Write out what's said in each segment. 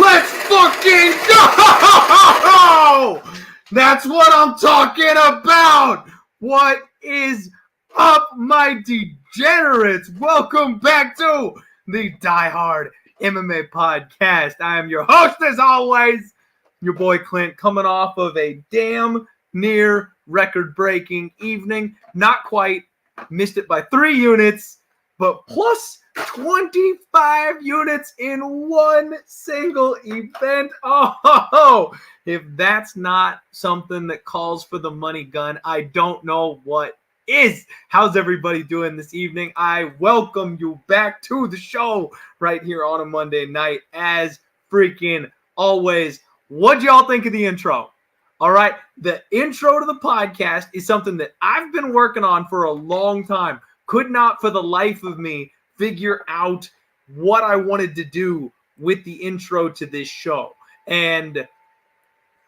Let's fucking go! That's what I'm talking about! What is up, my degenerates? Welcome back to the Die Hard MMA podcast. I am your host, as always, your boy Clint, coming off of a damn near record-breaking evening. Not quite. Missed it by 3 units, but plus 25 units in one single event. Oh, if that's not something that calls for the money gun, I don't know what is. How's everybody doing this evening? I welcome you back to the show right here on a Monday night, as freaking always. What'd y'all think of the intro? All right, the intro to the podcast is something that I've been working on for a long time. Could not for the life of me figure out what I wanted to do with the intro to this show. And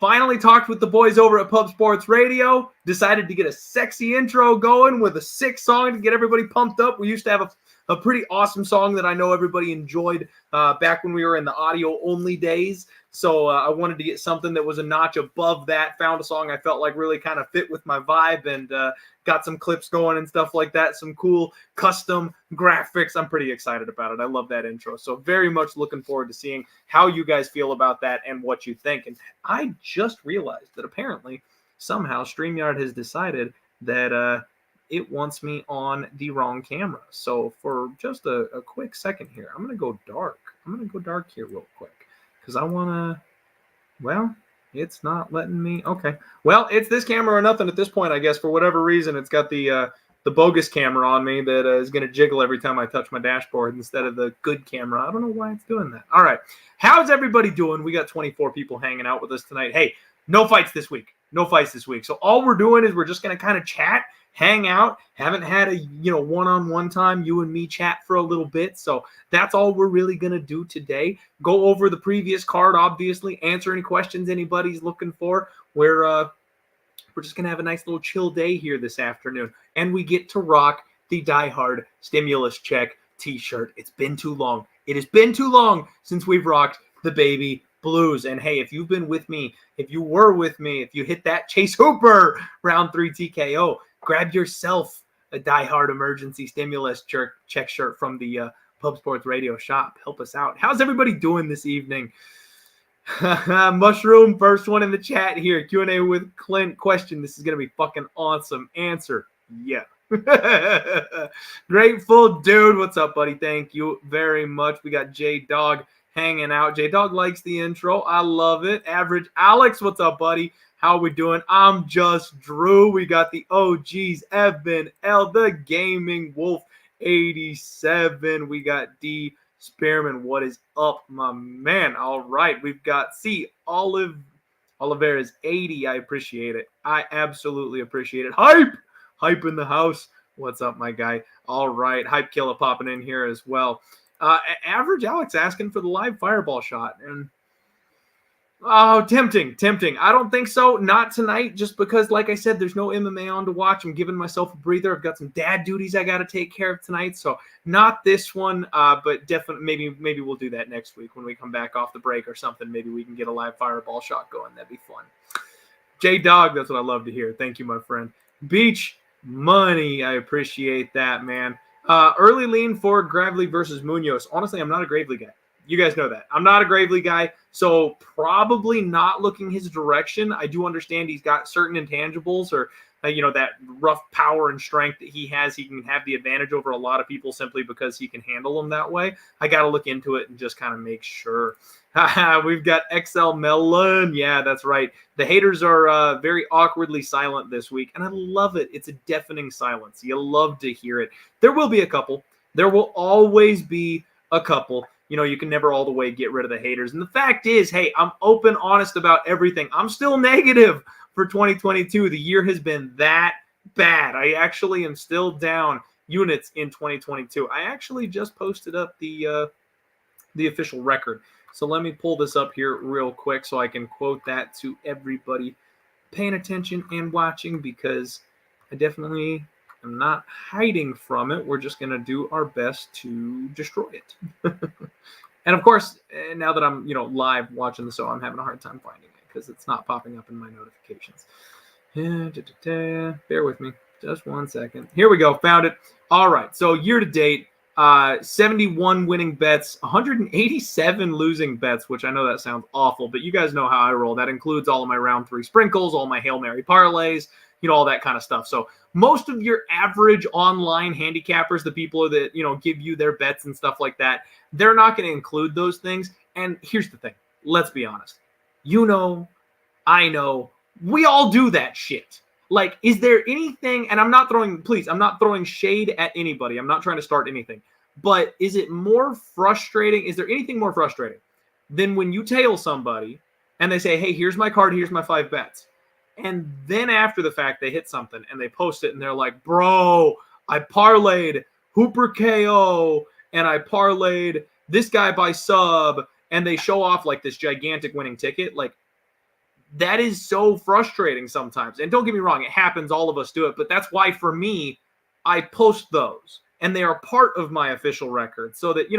finally talked with the boys over at Pub Sports Radio, decided to get a sexy intro going with a sick song to get everybody pumped up. We used to have a pretty awesome song that I know everybody enjoyed back when we were in the audio-only days. So I wanted to get something that was a notch above that. Found a song I felt like really kind of fit with my vibe, and got some clips going and stuff like that. Some cool custom graphics. I'm pretty excited about it. I love that intro. So very much looking forward to seeing how you guys feel about that and what you think. And I just realized that apparently somehow StreamYard has decided that it wants me on the wrong camera. So for just a quick second here, I'm going to go dark. I'm going to go dark here real quick, because I want to, well, it's not letting me. Okay. Well, it's this camera or nothing at this point, I guess. For whatever reason, it's got the bogus camera on me that is going to jiggle every time I touch my dashboard instead of the good camera. I don't know why it's doing that. All right. How's everybody doing? We got 24 people hanging out with us tonight. Hey, no fights this week. No fights this week. So all we're doing is we're just going to kind of chat, hang out. Haven't had a one-on-one time, you and me chat for a little bit. So that's all we're really going to do today. Go over the previous card, obviously, answer any questions anybody's looking for. We're just going to have a nice little chill day here this afternoon. And we get to rock the Die Hard Stimulus Check t-shirt. It's been too long. It has been too long since we've rocked the baby blues. And hey, if you've been with me, if you were with me, if you hit that Chase Hooper round 3 TKO, grab yourself a Die Hard emergency stimulus check shirt from the Pub Sports Radio shop. Help us out. How's everybody doing this evening? Mushroom, first one in the chat here. Q&A with Clint. Question. This is going to be fucking awesome. Answer. Yeah. Grateful dude. What's up, buddy? Thank you very much. We got J-Dog hanging out. J-Dog likes the intro. I love it. Average Alex. What's up, buddy? How we doing? I'm just Drew. We got the OGs, Evan L, the Gaming Wolf 87. We got D Spearman. What is up, my man? All right. We've got C Oliveira's 80. I appreciate it. I absolutely appreciate it. Hype in the house. What's up, my guy? All right. Hype Killer popping in here as well. Average Alex asking for the live fireball shot. And oh, tempting. I don't think so. Not tonight, just because, like I said, there's no MMA on to watch. I'm giving myself a breather. I've got some dad duties I got to take care of tonight, so not this one. But definitely, maybe we'll do that next week when we come back off the break or something. Maybe we can get a live fireball shot going. That'd be fun. J-Dog, that's what I love to hear. Thank you, my friend. Beach Money, I appreciate that, man. Early lean for Gravely versus Munoz. Honestly, I'm not a Gravely guy. You guys know that. I'm not a Gravely guy, so probably not looking his direction. I do understand he's got certain intangibles or that rough power and strength that he has, he can have the advantage over a lot of people simply because he can handle them that way. I got to look into it and just kind of make sure. We've got XL Melon. Yeah, that's right. The haters are very awkwardly silent this week, and I love it. It's a deafening silence. You love to hear it. There will be a couple. There will always be a couple. You can never all the way get rid of the haters. And the fact is, hey, I'm open, honest about everything. I'm still negative for 2022. The year has been that bad. I actually am still down units in 2022. I actually just posted up the official record. So let me pull this up here real quick so I can quote that to everybody paying attention and watching, because I definitely am not hiding from it. We're just going to do our best to destroy it. And of course, now that I'm, live watching the show, I'm having a hard time finding it because it's not popping up in my notifications. Bear with me just 1 second. Here we go. Found it. All right. So year to date, 71 winning bets, 187 losing bets, which I know that sounds awful, but you guys know how I roll. That includes all of my round 3 sprinkles, all my Hail Mary parlays, all that kind of stuff. So most of your average online handicappers, the people that, give you their bets and stuff like that, they're not going to include those things. And here's the thing. Let's be honest. I know, we all do that shit. Like, is there anything, and I'm not throwing shade at anybody. I'm not trying to start anything. But is it more frustrating? Is there anything more frustrating than when you tail somebody and they say, hey, here's my card, here's my 5 bets. And then after the fact, they hit something and they post it and they're like, bro, I parlayed Hooper KO and I parlayed this guy by sub, and they show off like this gigantic winning ticket. Like, that is so frustrating sometimes. And don't get me wrong, it happens. All of us do it. But that's why, for me, I post those. And they are part of my official record. So that,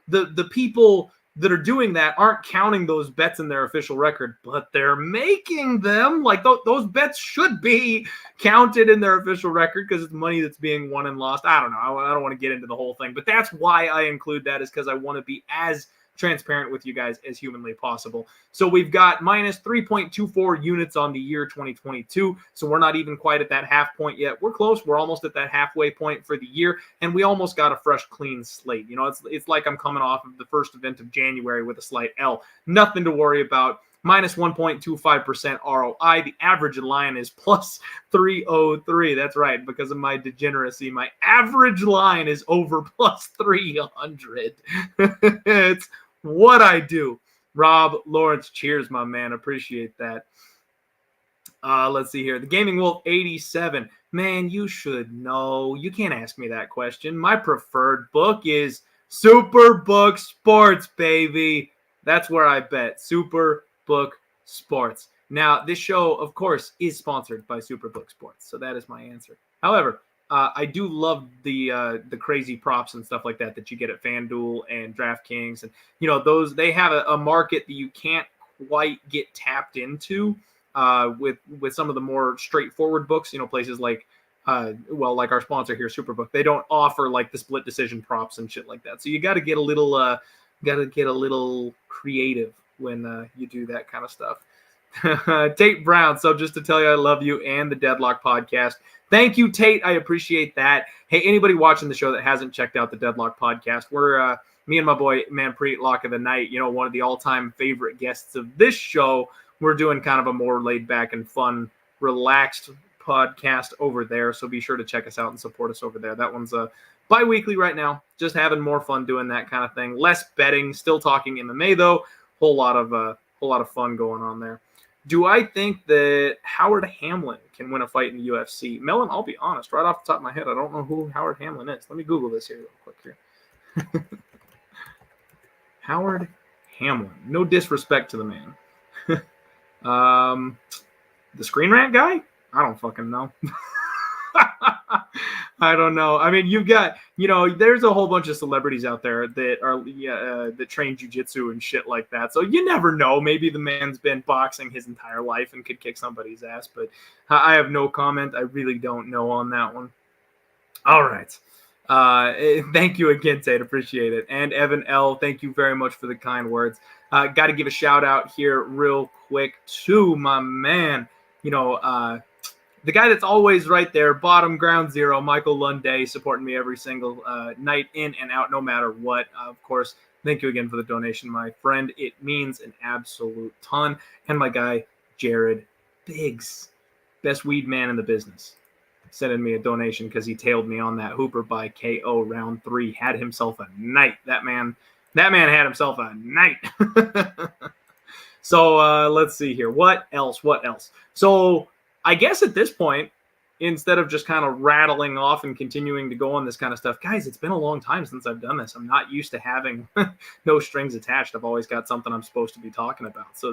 the people that are doing that aren't counting those bets in their official record, but they're making them. Like, those bets should be counted in their official record because it's money that's being won and lost. I don't know. I don't want to get into the whole thing. But that's why I include that, is because I want to be as transparent with you guys as humanly possible. So we've got minus 3.24 units on the year 2022. So we're not even quite at that half point yet. We're close. We're almost at that halfway point for the year. And we almost got a fresh, clean slate. It's like I'm coming off of the first event of January with a slight L. Nothing to worry about. Minus 1.25% ROI. The average line is plus 303. That's right. Because of my degeneracy, my average line is over plus 300. It's what I do. Rob Lawrence, cheers, my man. Appreciate that. Let's see here. The Gaming Wolf 87. Man, you should know. You can't ask me that question. My preferred book is Superbook Sports, baby. That's where I bet. Superbook Sports. Now, this show, of course, is sponsored by Superbook Sports. So that is my answer. However, I do love the crazy props and stuff like that you get at FanDuel and DraftKings, and those, they have a market that you can't quite get tapped into with some of the more straightforward books. Places like like our sponsor here, Superbook. They don't offer like the split decision props and shit like that. So you got to get a little creative when you do that kind of stuff. Tate Brown. So just to tell you, I love you and the Deadlock podcast. Thank you, Tate. I appreciate that. Hey, anybody watching the show that hasn't checked out the Deadlock podcast, we're me and my boy Manpreet Lock of the Night, one of the all-time favorite guests of this show. We're doing kind of a more laid-back and fun, relaxed podcast over there. So be sure to check us out and support us over there. That one's bi-weekly right now. Just having more fun doing that kind of thing. Less betting, still talking MMA though. Whole lot of fun going on there. Do I think that Howard Hamlin can win a fight in the UFC? Melon, I'll be honest, right off the top of my head, I don't know who Howard Hamlin is. Let me Google this here real quick here. Howard Hamlin. No disrespect to the man. The Screen Rant guy? I don't fucking know. I don't know. I mean, you've got, there's a whole bunch of celebrities out there that are that train jiu-jitsu and shit like that. So you never know. Maybe the man's been boxing his entire life and could kick somebody's ass. But I have no comment. I really don't know on that one. All right. Thank you again, Tate. Appreciate it. And Evan L., thank you very much for the kind words. Got to give a shout out here real quick to my man, the guy that's always right there, bottom ground zero, Michael Lunday, supporting me every single night in and out, no matter what. Of course, thank you again for the donation, my friend. It means an absolute ton. And my guy, Jared Biggs, best weed man in the business, sending me a donation because he tailed me on that Hooper by KO round 3. Had himself a night. That man had himself a night. So let's see here. What else? So I guess at this point, instead of just kind of rattling off and continuing to go on this kind of stuff, guys, it's been a long time since I've done this. I'm not used to having no strings attached. I've always got something I'm supposed to be talking about. So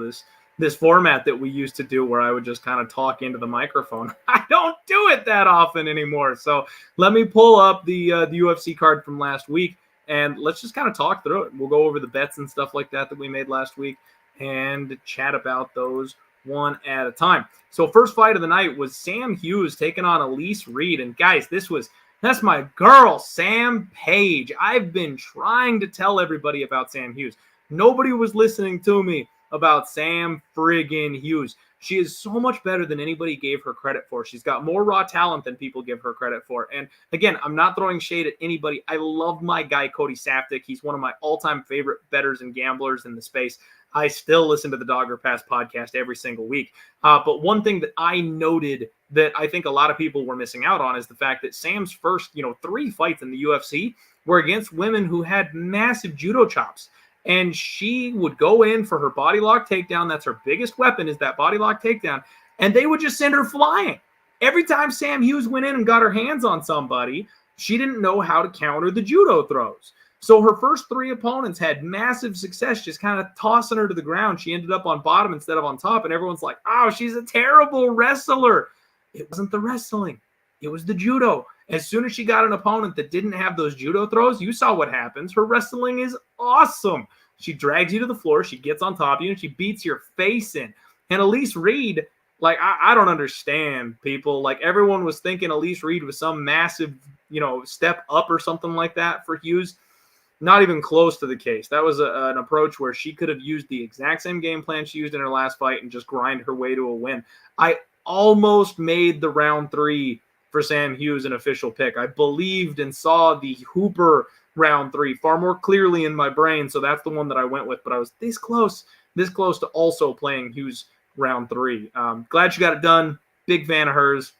this format that we used to do where I would just kind of talk into the microphone, I don't do it that often anymore. So let me pull up the UFC card from last week, and let's just kind of talk through it. We'll go over the bets and stuff like that we made last week and chat about those one at a time. So first fight of the night was Sam Hughes taking on Elise Reed. And guys, that's my girl, Sam Page. I've been trying to tell everybody about Sam Hughes. Nobody was listening to me about Sam friggin' Hughes. She is so much better than anybody gave her credit for. She's got more raw talent than people give her credit for. And again, I'm not throwing shade at anybody. I love my guy, Cody Saftik. He's one of my all-time favorite bettors and gamblers in the space. I still listen to the Dogger Pass podcast every single week. But one thing that I noted that I think a lot of people were missing out on is the fact that Sam's first, 3 fights in the UFC were against women who had massive judo chops. And she would go in for her body lock takedown. That's her biggest weapon, is that body lock takedown. And they would just send her flying. Every time Sam Hughes went in and got her hands on somebody, she didn't know how to counter the judo throws. So her first 3 opponents had massive success just kind of tossing her to the ground. She ended up on bottom instead of on top. And everyone's like, oh, she's a terrible wrestler. It wasn't the wrestling. It was the judo. As soon as she got an opponent that didn't have those judo throws, you saw what happens. Her wrestling is awesome. She drags you to the floor. She gets on top of you, and she beats your face in. And Elise Reed, I don't understand, people. Everyone was thinking Elise Reed was some massive, step up or something like that for Hughes. Not even close to the case. That was an approach where she could have used the exact same game plan she used in her last fight and just grind her way to a win. I almost made the round 3 for Sam Hughes an official pick. I believed and saw the Hooper round 3 far more clearly in my brain, so that's the one that I went with. But I was this close to also playing Hughes round 3. Glad she got it done. Big fan of hers.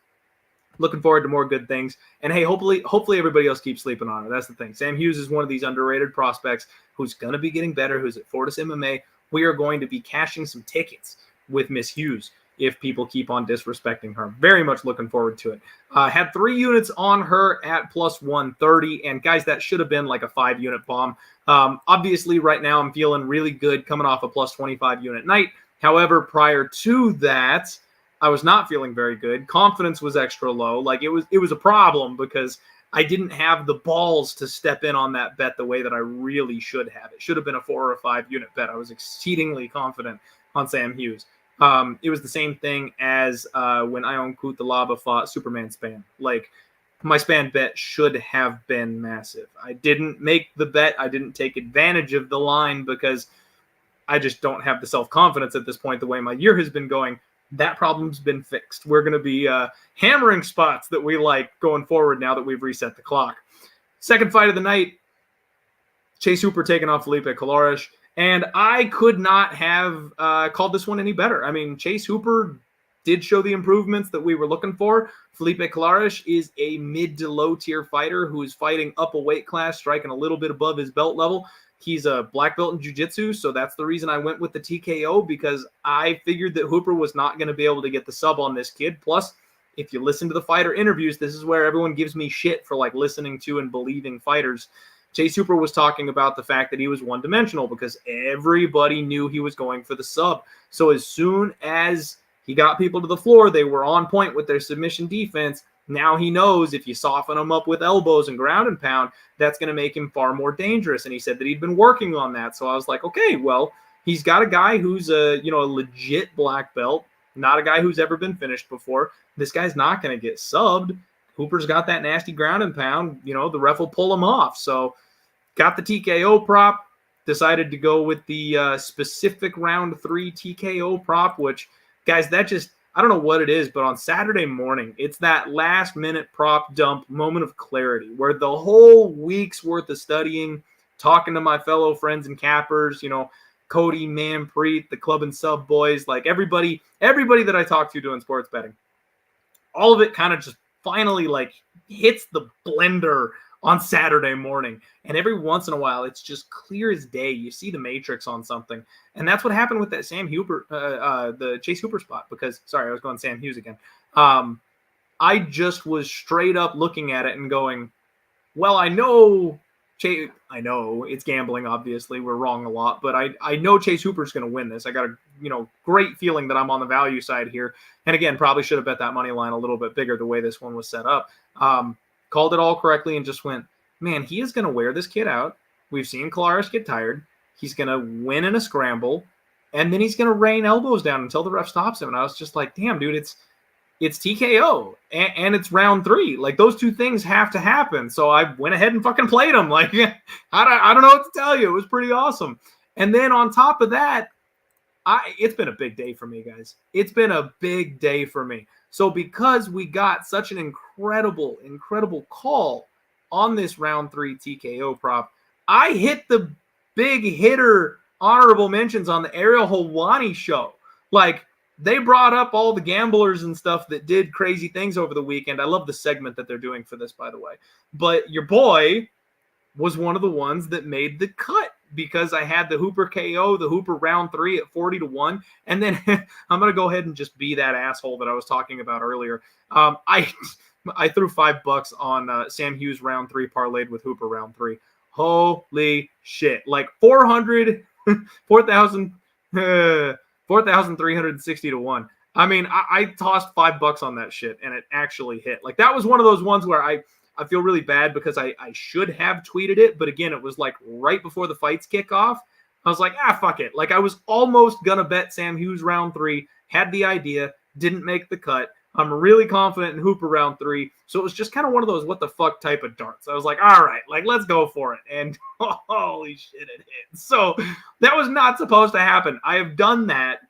Looking forward to more good things. And hey, hopefully everybody else keeps sleeping on her. That's the thing. Sam Hughes is one of these underrated prospects who's going to be getting better, who's at Fortis MMA. We are going to be cashing some tickets with Miss Hughes if people keep on disrespecting her. Very much looking forward to it. Had 3 units on her at plus 130. And guys, that should have been like a 5-unit bomb. Obviously, right now I'm feeling really good coming off a plus 25 unit night. However, prior to that, I was not feeling very good. Confidence was extra low. It was a problem because I didn't have the balls to step in on that bet the way that I really should have. It should have been a 4 or a 5 unit bet. I was exceedingly confident on Sam Hughes. It was the same thing as when Ion Kutalaba fought Superman Span. My Span bet should have been massive. I didn't make the bet. I didn't take advantage of the line because I just don't have the self-confidence at this point the way my year has been going. That problem's been fixed. We're going to be hammering spots that we like going forward now that we've reset the clock. Second fight of the night, Chase Hooper taking on Felipe Colares. And I could not have called this one any better. I mean, Chase Hooper did show the improvements that we were looking for. Felipe Colares is a mid to low tier fighter who is fighting up a weight class, striking a little bit above his belt level. He's a black belt in jiu-jitsu, so that's the reason I went with the TKO, because I figured that Hooper was not going to be able to get the sub on this kid. Plus, if you listen to the fighter interviews, this is where everyone gives me shit for listening to and believing fighters. Chase Hooper was talking about the fact that he was one-dimensional because everybody knew he was going for the sub. So as soon as he got people to the floor, they were on point with their submission defense. Now he knows if you soften him up with elbows and ground and pound, that's going to make him far more dangerous. And he said that he'd been working on that. So I was like, okay, well, he's got a guy who's a legit black belt, not a guy who's ever been finished before. This guy's not going to get subbed. Hooper's got that nasty ground and pound. The ref will pull him off. So got the TKO prop, decided to go with the specific round 3 TKO prop, which, guys, I don't know what it is, but on Saturday morning, it's that last-minute prop dump moment of clarity where the whole week's worth of studying, talking to my fellow friends and cappers, Cody, Manpreet, the club and sub boys, like everybody that I talk to doing sports betting, all of it kind of just finally like hits the blender on Saturday morning. And every once in a while, it's just clear as day. You see the matrix on something. And that's what happened with that Sam Hooper, the Chase Hooper spot, because, sorry, I was going Sam Hughes again. I just was straight up looking at it and going, well, I know it's gambling, obviously. We're wrong a lot, but I know Chase Hooper's going to win this. I got a great feeling that I'm on the value side here. And again, probably should have bet that money line a little bit bigger the way this one was set up. Called it all correctly and just went, man, he is going to wear this kid out. We've seen Kolaris get tired. He's going to win in a scramble, and then he's going to rain elbows down until the ref stops him. And I was just like, damn, dude, it's TKO and it's round 3. Like, those two things have to happen. So I went ahead and fucking played him. Like, I don't know what to tell you. It was pretty awesome. And then on top of that, it's been a big day for me, guys. It's been a big day for me. So because we got such an incredible call on this round 3 TKO prop, I hit the big hitter honorable mentions on the Ariel Helwani show. Like, they brought up all the gamblers and stuff that did crazy things over the weekend. I love the segment that they're doing for this, by the way. But your boy was one of the ones that made the cut because I had the Hooper KO, the Hooper round 3 at 40-1. And then I'm going to go ahead and just be that asshole that I was talking about earlier. I threw $5 on Sam Hughes round 3 parlayed with Hooper round 3. Holy shit. Like 4,360-1. I mean, I tossed $5 on that shit and it actually hit. Like, that was one of those ones where I feel really bad because I should have tweeted it. But again, it was like right before the fights kick off. I was like, fuck it. Like, I was almost going to bet Sam Hughes round 3, had the idea, didn't make the cut. I'm really confident in Hooper round 3. So it was just kind of one of those what the fuck type of darts. I was like, all right, like, let's go for it. And holy shit, it hit. So that was not supposed to happen. I have done that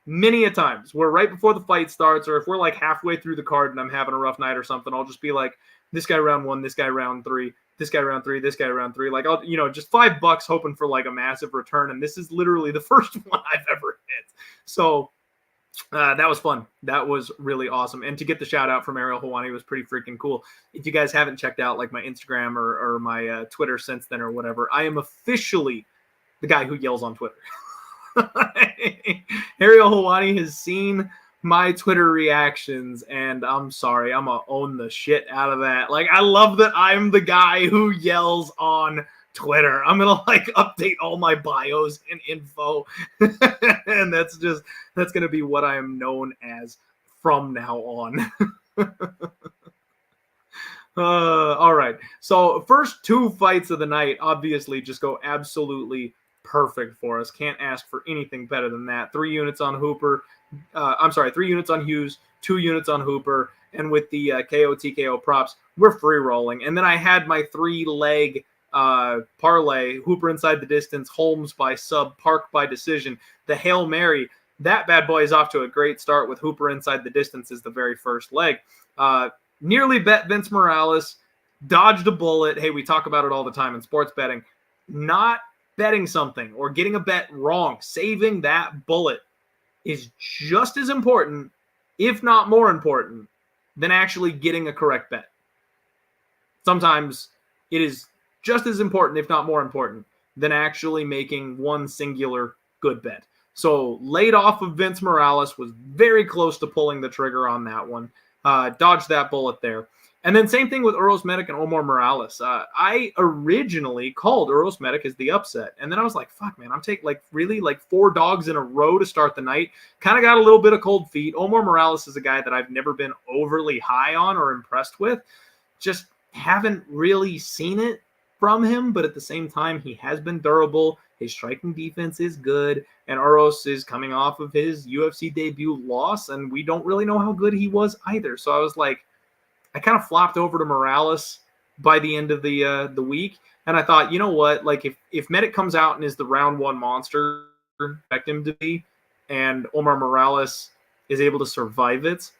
many a times where right before the fight starts, or if we're like halfway through the card and I'm having a rough night or something, I'll just be like, this guy round 1, this guy round 3, this guy round 3, this guy round 3. Like, I'll, just $5 hoping for like a massive return. And this is literally the first one I've ever hit. So that was fun. That was really awesome. And to get the shout out from Ariel Helwani was pretty freaking cool. If you guys haven't checked out like my Instagram or my Twitter since then or whatever, I am officially the guy who yells on Twitter. Ariel Helwani has seen my Twitter reactions, and I'm sorry, I'm gonna own the shit out of that. Like, I love that I'm the guy who yells on Twitter. I'm gonna like update all my bios and info, and that's gonna be what I am known as from now on. All right, so first 2 fights of the night obviously just go absolutely perfect for us. Can't ask for anything better than that. 3 units on Hooper. 3 units on Hughes, 2 units on Hooper, and with the KO TKO props, we're free rolling. And then I had my 3-leg parlay: Hooper inside the distance, Holmes by sub, Park by decision. The Hail Mary, that bad boy is off to a great start with Hooper inside the distance as the very first leg. Nearly bet Vince Morales, dodged a bullet. Hey, we talk about it all the time in sports betting. Not betting something or getting a bet wrong, saving that bullet is just as important, if not more important, than actually getting a correct bet. Sometimes it is just as important, if not more important, than actually making one singular good bet. So laid off of Vince Morales, was very close to pulling the trigger on that one. Dodged that bullet there. And then same thing with Uros Medic and Omar Morales. I originally called Uros Medic as the upset. And then I was like, fuck, man, I'm taking like 4 dogs in a row to start the night. Kind of got a little bit of cold feet. Omar Morales is a guy that I've never been overly high on or impressed with. Just haven't really seen it from him. But at the same time, he has been durable. His striking defense is good. And Uros is coming off of his UFC debut loss. And we don't really know how good he was either. So I was like, I kind of flopped over to Morales by the end of the week, and I thought, you know what? Like, if Medic comes out and is the round 1 monster, expect him to be, and Omar Morales is able to survive it,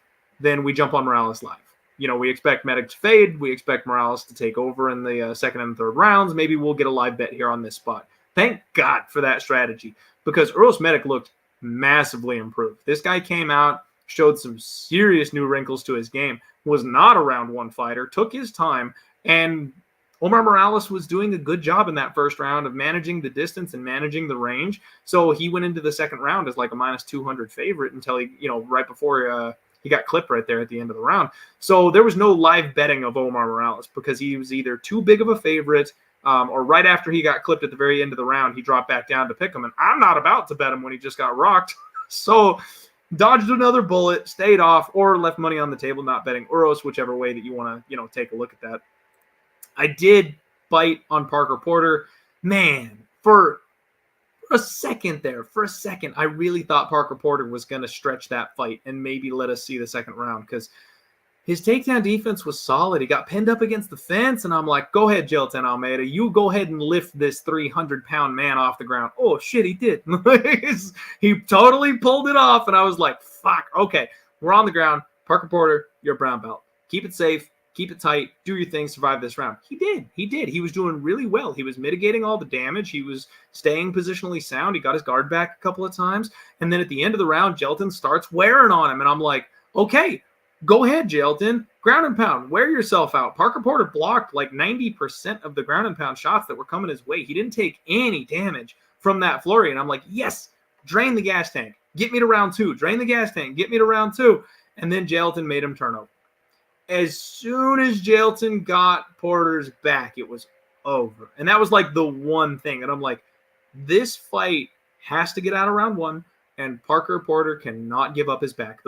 then we jump on Morales live. You know, we expect Medic to fade. We expect Morales to take over in the second and third rounds. Maybe we'll get a live bet here on this spot. Thank God for that strategy, because Uros Medic looked massively improved. This guy came out, showed some serious new wrinkles to his game, was not a round one fighter, took his time, and Omar Morales was doing a good job in that first round of managing the distance and managing the range. So he went into the second round as like a minus 200 favorite until he, you know, right before he got clipped right there at the end of the round. So there was no live betting of Omar Morales because he was either too big of a favorite or right after he got clipped at the very end of the round, he dropped back down to pick him. And I'm not about to bet him when he just got rocked. So dodged another bullet, stayed off, or left money on the table, not betting Uros, whichever way that you want to, you know, take a look at that. I did bite on Parker Porter. Man, for a second, I really thought Parker Porter was going to stretch that fight and maybe let us see the second round because his takedown defense was solid. He got pinned up against the fence, and I'm like, go ahead, Jailton Almeida. You go ahead and lift this 300-pound man off the ground. Oh, shit, he did. He totally pulled it off, and I was like, fuck, okay, we're on the ground. Parker Porter, you're a brown belt. Keep it safe. Keep it tight. Do your thing. Survive this round. He did. He was doing really well. He was mitigating all the damage. He was staying positionally sound. He got his guard back a couple of times. And then at the end of the round, Jailton starts wearing on him. And I'm like, okay, go ahead, Jailton. Ground and pound. Wear yourself out. Parker Porter blocked like 90% of the ground and pound shots that were coming his way. He didn't take any damage from that flurry. And I'm like, yes, drain the gas tank. Get me to round two. Drain the gas tank. Get me to round two. And then Jailton made him turn over. As soon as Jailton got Porter's back, it was over. And that was like the one thing. And I'm like, this fight has to get out of round one, and Parker Porter cannot give up his back.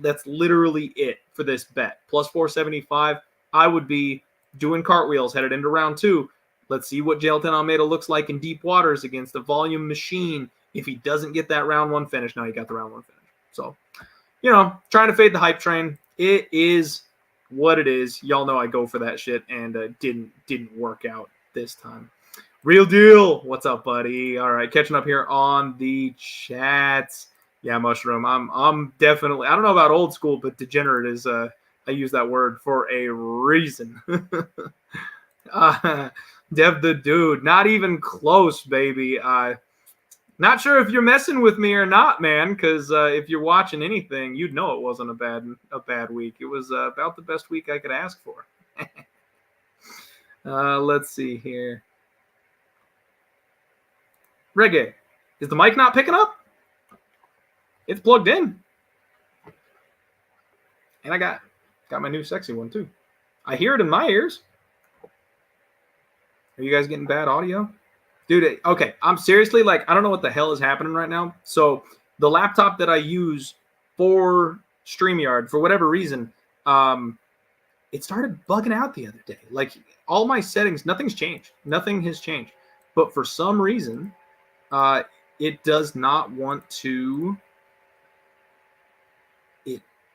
That's literally it for this bet. Plus 475, I would be doing cartwheels headed into round two. Let's see what Jailton Almeida looks like in deep waters against a volume machine if he doesn't get that round one finish. No, he got the round one finish. So, you know, trying to fade the hype train. It is what it is. Y'all know I go for that shit, and didn't work out this time. Real deal. What's up, buddy? All right, catching up here on the chats. Yeah, Mushroom. I'm definitely. I don't know about old school, but degenerate is. I use that word for a reason. Dev the dude. Not even close, baby. Not sure if you're messing with me or not, man, because if you're watching anything, you'd know it wasn't a bad week. It was about the best week I could ask for. Let's see here. Reggae, is the mic not picking up? It's plugged in. And I got my new sexy one, too. I hear it in my ears. Are you guys getting bad audio? Dude, okay, I'm seriously, like, I don't know what the hell is happening right now. So the laptop that I use for StreamYard, for whatever reason, it started bugging out the other day. Like, all my settings, nothing's changed. Nothing has changed. But for some reason, it does not want to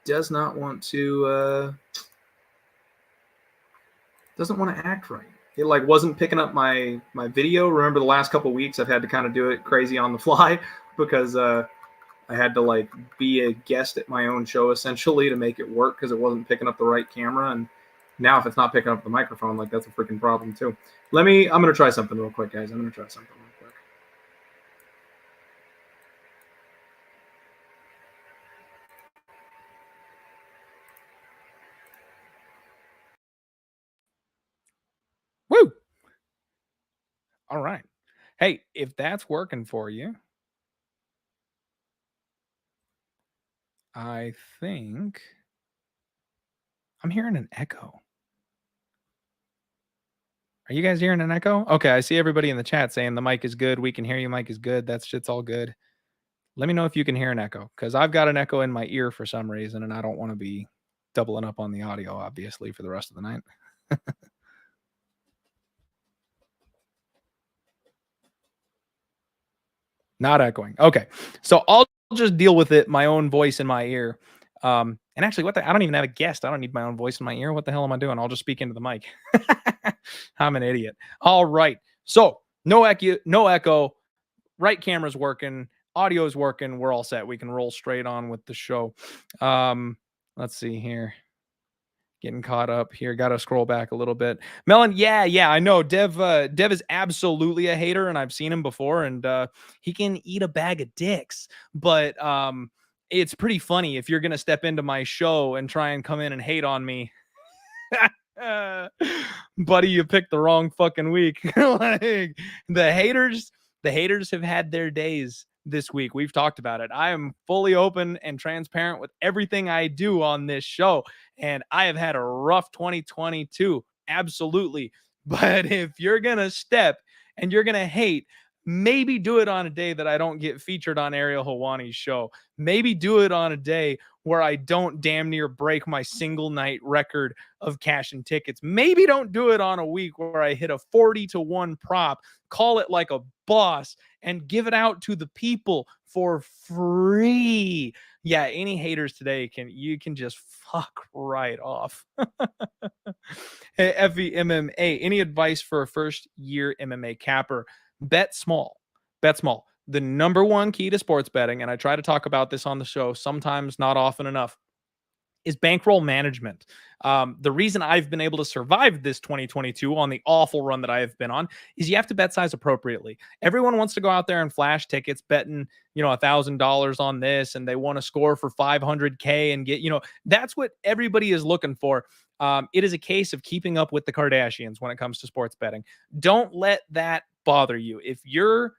doesn't want to act right. It like wasn't picking up my video. Remember the last couple of weeks I've had to kind of do it crazy on the fly because I had to like be a guest at my own show essentially to make it work because it wasn't picking up the right camera. And now if it's not picking up the microphone, like that's a freaking problem too. I'm going to try something real quick, guys. Woo! All right. Hey, if that's working for you, I think I'm hearing an echo. Are you guys hearing an echo? Okay, I see everybody in the chat saying the mic is good. We can hear you. Mic is good. That shit's all good. Let me know if you can hear an echo because I've got an echo in my ear for some reason, and I don't want to be doubling up on the audio, obviously, for the rest of the night. Not echoing. Okay. So I'll just deal with it, my own voice in my ear. And actually, I don't even have a guest. I don't need my own voice in my ear. What the hell am I doing? I'll just speak into the mic. I'm an idiot. All right. So no echo. Right camera's working. Audio is working. We're all set. We can roll straight on with the show. Let's see here. Getting caught up here. Got to scroll back a little bit. Melon, yeah, I know. Dev is absolutely a hater, and I've seen him before, and he can eat a bag of dicks. But it's pretty funny if you're gonna step into my show and try and come in and hate on me. Buddy, you picked the wrong fucking week. Like the haters have had their days this week. We've talked about it. I am fully open and transparent with everything I do on this show, and I have had a rough 2022. Absolutely. But if you're gonna step and you're gonna hate, maybe do it on a day that I don't get featured on Ariel Hawani's show. Maybe do it on a day where I don't damn near break my single night record of cash and tickets. Maybe don't do it on a week where I hit a 40-1 prop, call it like a boss, and give it out to the people for free. Yeah, any haters today you can just fuck right off. Hey, Effie MMA, any advice for a first year MMA capper? Bet small. Bet small. The number one key to sports betting, and I try to talk about this on the show, sometimes not often enough, is bankroll management. The reason I've been able to survive this 2022 on the awful run that I have been on is you have to bet size appropriately. Everyone wants to go out there and flash tickets, betting, $1,000 on this, and they want to score for 500K and get, that's what everybody is looking for. It is a case of keeping up with the Kardashians when it comes to sports betting. Don't let that bother you. If you're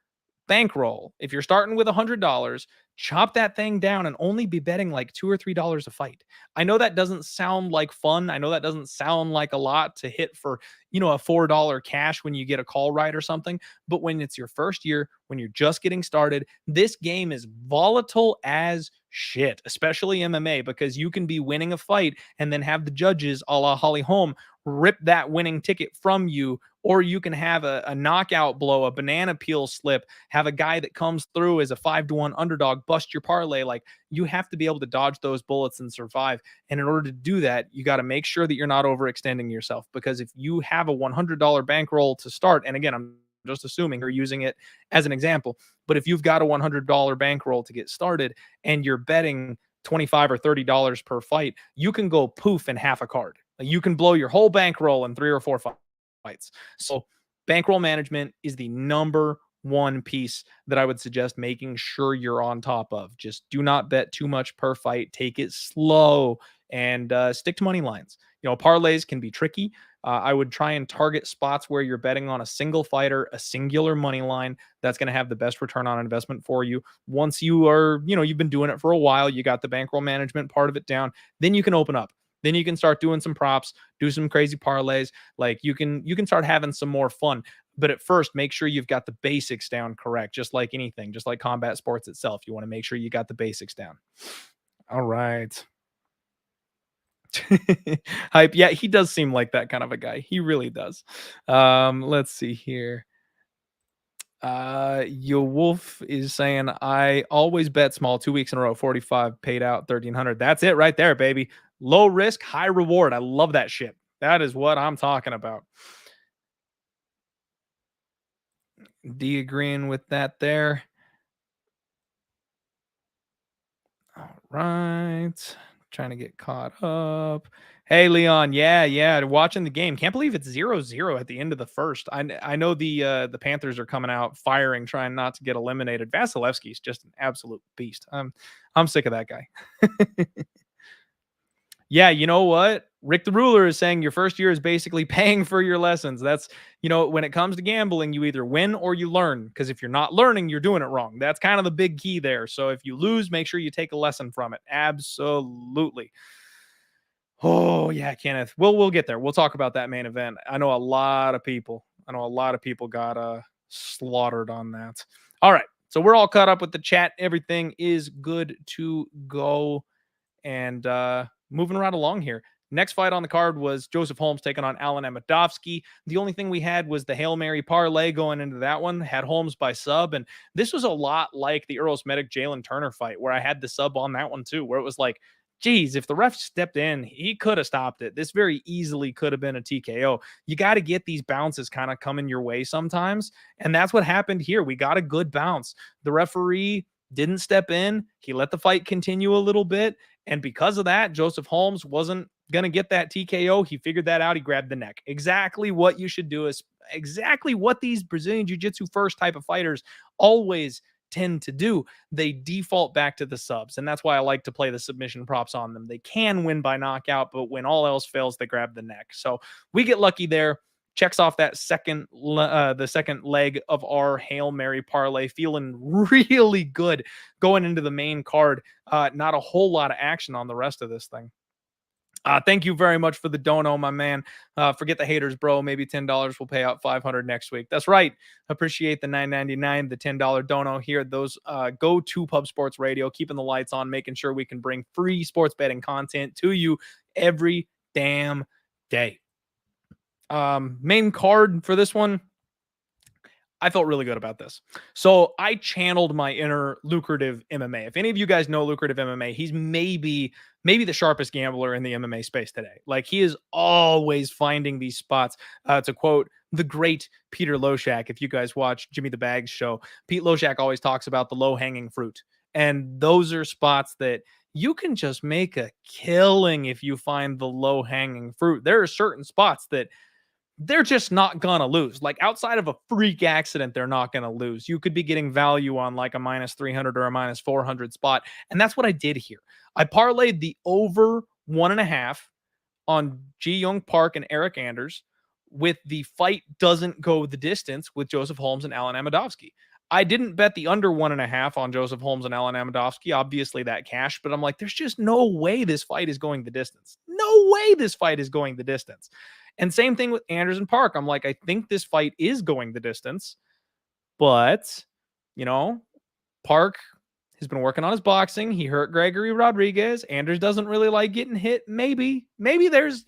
bankroll, if you're starting with $100, chop that thing down and only be betting like $2 or $3 a fight. I know that doesn't sound like fun. I know that doesn't sound like a lot to hit for, a $4 cash when you get a call right or something. But when it's your first year, when you're just getting started, this game is volatile as shit, especially MMA, because you can be winning a fight and then have the judges a la Holly Holm rip that winning ticket from you, or you can have a knockout blow, a banana peel slip, have a guy that comes through as a 5-1 underdog, bust your parlay. Like, you have to be able to dodge those bullets and survive. And in order to do that, you got to make sure that you're not overextending yourself, because if you have a $100 bankroll to start, and again, I'm just assuming you're using it as an example, but if you've got a $100 bankroll to get started and you're betting $25 or $30 per fight, you can go poof in half a card. You can blow your whole bankroll in 3 or 4 fights. So bankroll management is the number one piece that I would suggest making sure you're on top of. Just do not bet too much per fight. Take it slow and stick to money lines. Parlays can be tricky. I would try and target spots where you're betting on a single fighter, a singular money line. That's going to have the best return on investment for you. Once you are, you've been doing it for a while, you got the bankroll management part of it down, then you can open up. Then you can start doing some props, do some crazy parlays. Like you can start having some more fun. But at first, make sure you've got the basics down correct, just like anything, just like combat sports itself. You want to make sure you got the basics down. All right. Hype. Yeah, he does seem like that kind of a guy. He really does. Let's see here. Yo Wolf is saying, I always bet small 2 weeks in a row, 45 paid out 1,300. That's it right there, baby. Low risk, high reward. I love that shit. That is what I'm talking about. D agreeing with that there. All right. Trying to get caught up. Hey, Leon. Yeah. Watching the game. Can't believe it's 0-0 at the end of the first. I know the Panthers are coming out firing, trying not to get eliminated. Vasilevsky's just an absolute beast. I'm sick of that guy. Yeah, you know what? Rick the Ruler is saying your first year is basically paying for your lessons. That's, when it comes to gambling, you either win or you learn. Because if you're not learning, you're doing it wrong. That's kind of the big key there. So if you lose, make sure you take a lesson from it. Absolutely. Oh, yeah, Kenneth. We'll get there. We'll talk about that main event. I know a lot of people got slaughtered on that. All right. So we're all caught up with the chat. Everything is good to go. And moving right along here. Next fight on the card was Joseph Holmes taking on Alan Amadovsky. The only thing we had was the Hail Mary parlay going into that one. Had Holmes by sub. And this was a lot like the Earl Smitic Jalen Turner fight, where I had the sub on that one too, where it was like, geez, if the ref stepped in, he could have stopped it. This very easily could have been a TKO. You got to get these bounces kind of coming your way sometimes. And that's what happened here. We got a good bounce. The referee didn't step in. He let the fight continue a little bit. And because of that, Joseph Holmes wasn't going to get that TKO. He figured that out. He grabbed the neck. Exactly what you should do is exactly what these Brazilian Jiu-Jitsu first type of fighters always tend to do. They default back to the subs. And that's why I like to play the submission props on them. They can win by knockout, but when all else fails, they grab the neck. So we get lucky there. Checks off that the second leg of our Hail Mary parlay. Feeling really good going into the main card. Not a whole lot of action on the rest of this thing. Thank you very much for the dono, my man. Forget the haters, bro. Maybe $10 will pay out $500 next week. That's right. Appreciate the $9.99, the $10 dono here. Those go to Pub Sports Radio, keeping the lights on, making sure we can bring free sports betting content to you every damn day. Main card for this one, I felt really good about this. So I channeled my inner lucrative MMA. If any of you guys know lucrative MMA, he's maybe the sharpest gambler in the MMA space today. Like, he is always finding these spots. To quote the great Peter Loshak, if you guys watch Jimmy the Bags show, Pete Loshak always talks about the low-hanging fruit. And those are spots that you can just make a killing if you find the low-hanging fruit. There are certain spots that they're just not going to lose. Like, outside of a freak accident, they're not going to lose. You could be getting value on like a minus 300 or a minus 400 spot. And that's what I did here. I parlayed the over 1.5 on Ji Young Park and Eric Anders with the fight doesn't go the distance with Joseph Holmes and Alan Amadovsky. I didn't bet the under 1.5 on Joseph Holmes and Alan Amadovsky. Obviously that cashed, but I'm like, there's just no way this fight is going the distance. No way this fight is going the distance. And same thing with Anders and Park. I'm like, I think this fight is going the distance, but, you know, Park has been working on his boxing. He hurt Gregory Rodriguez. Anders doesn't really like getting hit. Maybe there's,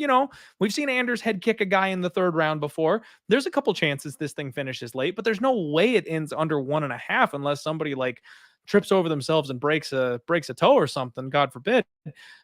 we've seen Anders head kick a guy in the third round before. There's a couple chances this thing finishes late, but there's no way it ends under 1.5 unless somebody like trips over themselves and breaks a toe or something, God forbid.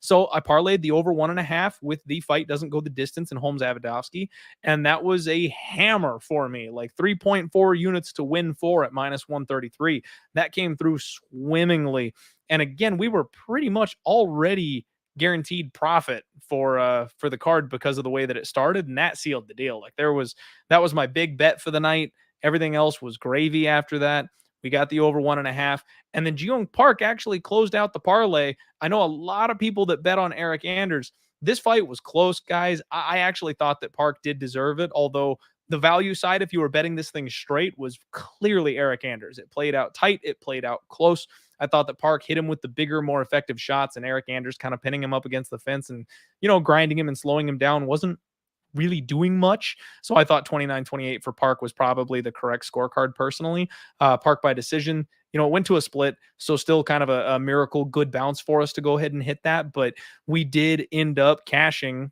So I parlayed the over 1.5 with the fight doesn't go the distance in Holmes Amadovsky, and that was a hammer for me, like 3.4 units to win 4 at minus 133. That came through swimmingly. And again, we were pretty much already guaranteed profit for the card because of the way that it started, and that sealed the deal. Like, that was my big bet for the night. Everything else was gravy after that. We got the over 1.5. And then Ji Young Park actually closed out the parlay. I know a lot of people that bet on Eric Anders. This fight was close, guys. I actually thought that Park did deserve it, although the value side, if you were betting this thing straight, was clearly Eric Anders. It played out tight. It played out close. I thought that Park hit him with the bigger, more effective shots, and Eric Anders kind of pinning him up against the fence and, grinding him and slowing him down wasn't really doing much. So I thought 29-28 for Park was probably the correct scorecard personally. Park by decision, it went to a split. So still kind of a miracle good bounce for us to go ahead and hit that. But we did end up cashing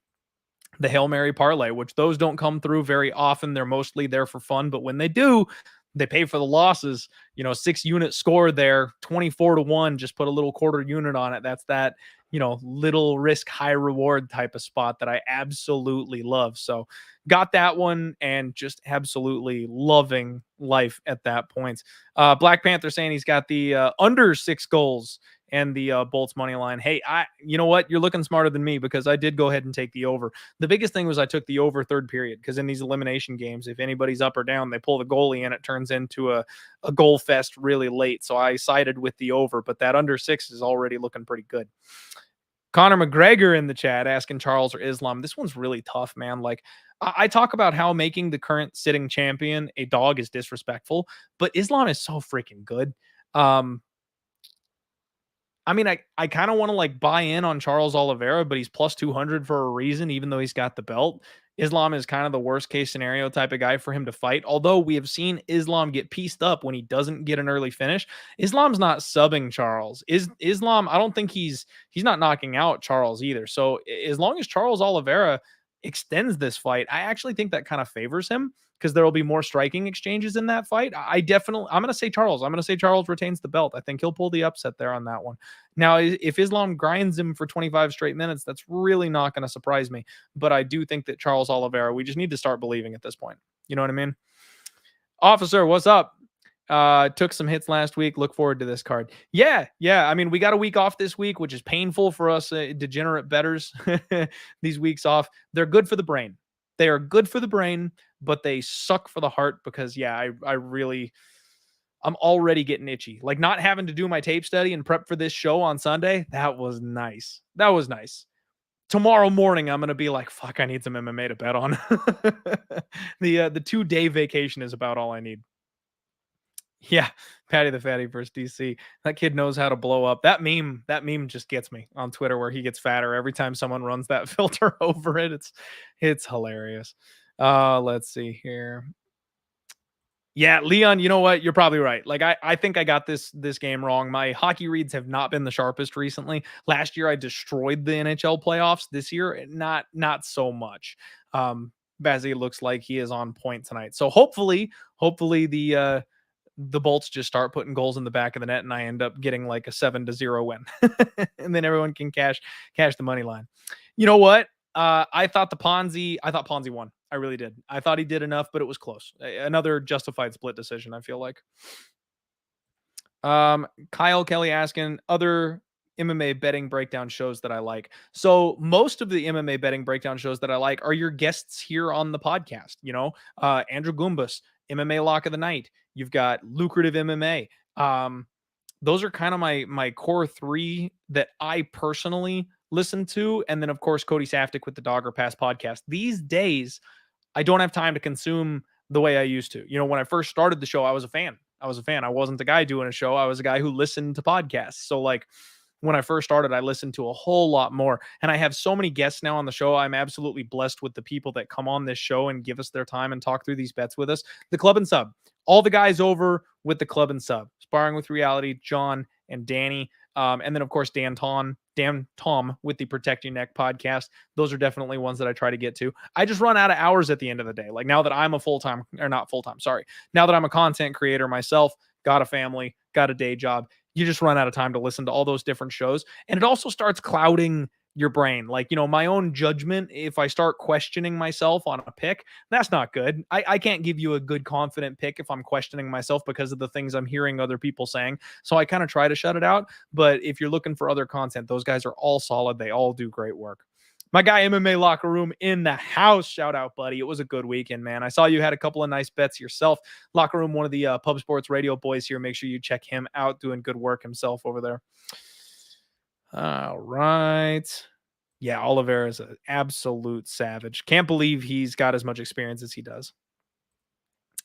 the Hail Mary parlay, which those don't come through very often. They're mostly there for fun. But when they do, they pay for the losses. 6 unit score there, 24-1, just put a little quarter unit on it. That's that, little risk, high reward type of spot that I absolutely love. So got that one and just absolutely loving life at that point. Black Panther saying he's got the under 6 goals and the Bolts money line. Hey, you know what? You're looking smarter than me because I did go ahead and take the over. The biggest thing was I took the over third period because in these elimination games, if anybody's up or down, they pull the goalie and it turns into a goal fest really late. So I sided with the over, but that under 6 is already looking pretty good. Conor McGregor in the chat asking Charles or Islam. This one's really tough, man. Like, I talk about how making the current sitting champion a dog is disrespectful, but Islam is so freaking good. I mean, I kind of want to like buy in on Charles Oliveira, but he's plus 200 for a reason, even though he's got the belt. Islam is kind of the worst case scenario type of guy for him to fight. Although we have seen Islam get pieced up when he doesn't get an early finish. Islam's not subbing Charles. Islam, I don't think he's not knocking out Charles either. So as long as Charles Oliveira extends this fight, I actually think that kind of favors him because there will be more striking exchanges in that fight. I'm going to say Charles. I'm going to say Charles retains the belt. I think he'll pull the upset there on that one. Now, if Islam grinds him for 25 straight minutes, that's really not going to surprise me. But I do think that Charles Oliveira, we just need to start believing at this point. You know what I mean? Officer, what's up? Took some hits last week. Look forward to this card. Yeah. I mean, we got a week off this week, which is painful for us degenerate bettors. These weeks off, they're good for the brain. They are good for the brain, but they suck for the heart because, yeah, I'm already getting itchy. Like not having to do my tape study and prep for this show on Sunday. That was nice. Tomorrow morning, I'm going to be like, fuck, I need some MMA to bet on. The 2-day vacation is about all I need. Yeah, Patty the Fatty versus DC. That kid knows how to blow up. That meme just gets me on Twitter where he gets fatter every time someone runs that filter over it. It's hilarious. Let's see here. Yeah, Leon, you know what? You're probably right. Like I think I got this game wrong. My hockey reads have not been the sharpest recently. Last year I destroyed the NHL playoffs. This year, not so much. Bazzi looks like he is on point tonight. So hopefully the Bolts just start putting goals in the back of the net and I end up getting like a 7-0 win. And then everyone can cash the money line. You know what? I thought Ponzi won. I really did. I thought he did enough, but it was close. Another justified split decision, I feel like. Kyle Kelly asking other MMA betting breakdown shows that I like. So most of the MMA betting breakdown shows that I like are your guests here on the podcast. You know, Andrew Goombas, MMA Lock of the Night. You've got Lucrative MMA. Those are kind of my core three that I personally listen to. And then, of course, Cody Saftik with the Dogger Pass podcast. These days, I don't have time to consume the way I used to. You know, when I first started the show, I was a fan. I wasn't the guy doing a show. I was a guy who listened to podcasts. So, like, when I first started, I listened to a whole lot more. And I have so many guests now on the show. I'm absolutely blessed with the people that come on this show and give us their time and talk through these bets with us. The Club and Sub. All the guys over with the Club and Sub. Sparring with Reality, John and Danny. And then, of course, Dan Tom with the Protect Your Neck podcast. Those are definitely ones that I try to get to. I just run out of hours at the end of the day. Like now that I'm now that I'm a content creator myself, got a family, got a day job, you just run out of time to listen to all those different shows. And it also starts clouding your brain. Like, you know, my own judgment, if I start questioning myself on a pick, that's not good. I can't give you a good confident pick if I'm questioning myself because of the things I'm hearing other people saying. So I kind of try to shut it out. But if you're looking for other content, those guys are all solid. They all do great work. My guy, MMA Locker Room in the house. Shout out, buddy. It was a good weekend, man. I saw you had a couple of nice bets yourself. Locker Room, one of the Pub Sports Radio boys here. Make sure you check him out, doing good work himself over there. All right. Yeah, Oliveira is an absolute savage. Can't believe he's got as much experience as he does.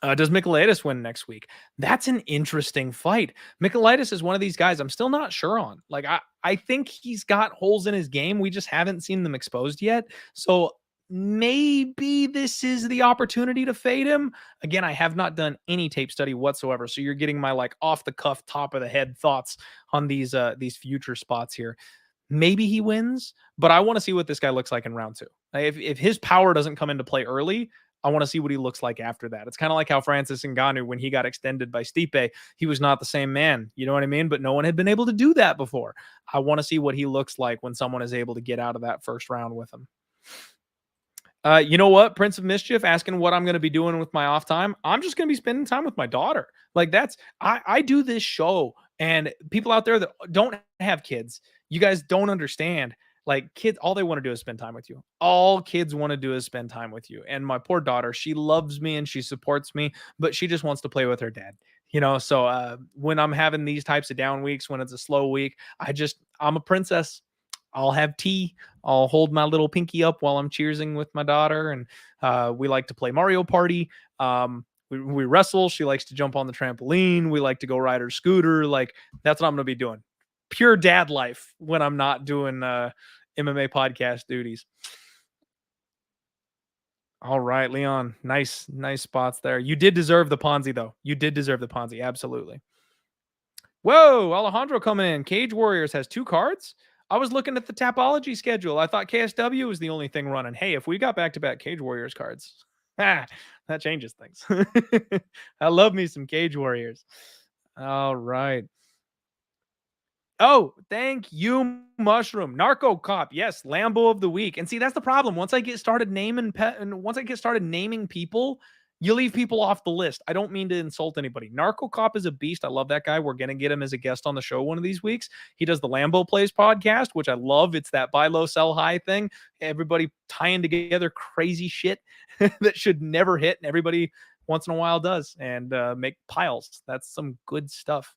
Does Michailidis win next week? That's an interesting fight. Michailidis is one of these guys I'm still not sure on. Like, I think he's got holes in his game. We just haven't seen them exposed yet. So maybe this is the opportunity to fade him. Again, I have not done any tape study whatsoever. So you're getting my like off the cuff, top of the head thoughts on these future spots here. Maybe he wins, but I want to see what this guy looks like in round 2. If his power doesn't come into play early, I want to see what he looks like after that. It's kind of like how Francis Ngannou, when he got extended by Stipe, he was not the same man. You know what I mean? But no one had been able to do that before. I want to see what he looks like when someone is able to get out of that first round with him. You know what? Prince of Mischief asking what I'm going to be doing with my off time. I'm just going to be spending time with my daughter. Like I do this show, and people out there that don't have kids, you guys don't understand. Like kids, all they want to do is spend time with you. All kids want to do is spend time with you. And my poor daughter, she loves me and she supports me, but she just wants to play with her dad. You know, so when I'm having these types of down weeks, when it's a slow week, I'm a princess. I'll have tea. I'll hold my little pinky up while I'm cheersing with my daughter. And we like to play Mario Party. We wrestle. She likes to jump on the trampoline. We like to go ride her scooter. Like that's what I'm going to be doing. Pure dad life when I'm not doing MMA podcast duties. All right, Leon. Nice spots there. You did deserve the Ponzi, though. You did deserve the Ponzi. Absolutely. Whoa, Alejandro coming in. Cage Warriors has 2 cards. I was looking at the Tapology schedule. I thought KSW was the only thing running. Hey, if we got back-to-back Cage Warriors cards, that changes things. I love me some Cage Warriors. All right. Oh, thank you, Mushroom. Narco Cop. Yes, Lambo of the week. And see, that's the problem. Once I get started naming people, You leave people off the list. I don't mean to insult anybody. Narco Cop is a beast. I love that guy. We're going to get him as a guest on the show one of these weeks. He does the Lambo Plays podcast, which I love. It's that buy low, sell high thing. Everybody tying together crazy shit that should never hit, and everybody once in a while does, and make piles. That's some good stuff.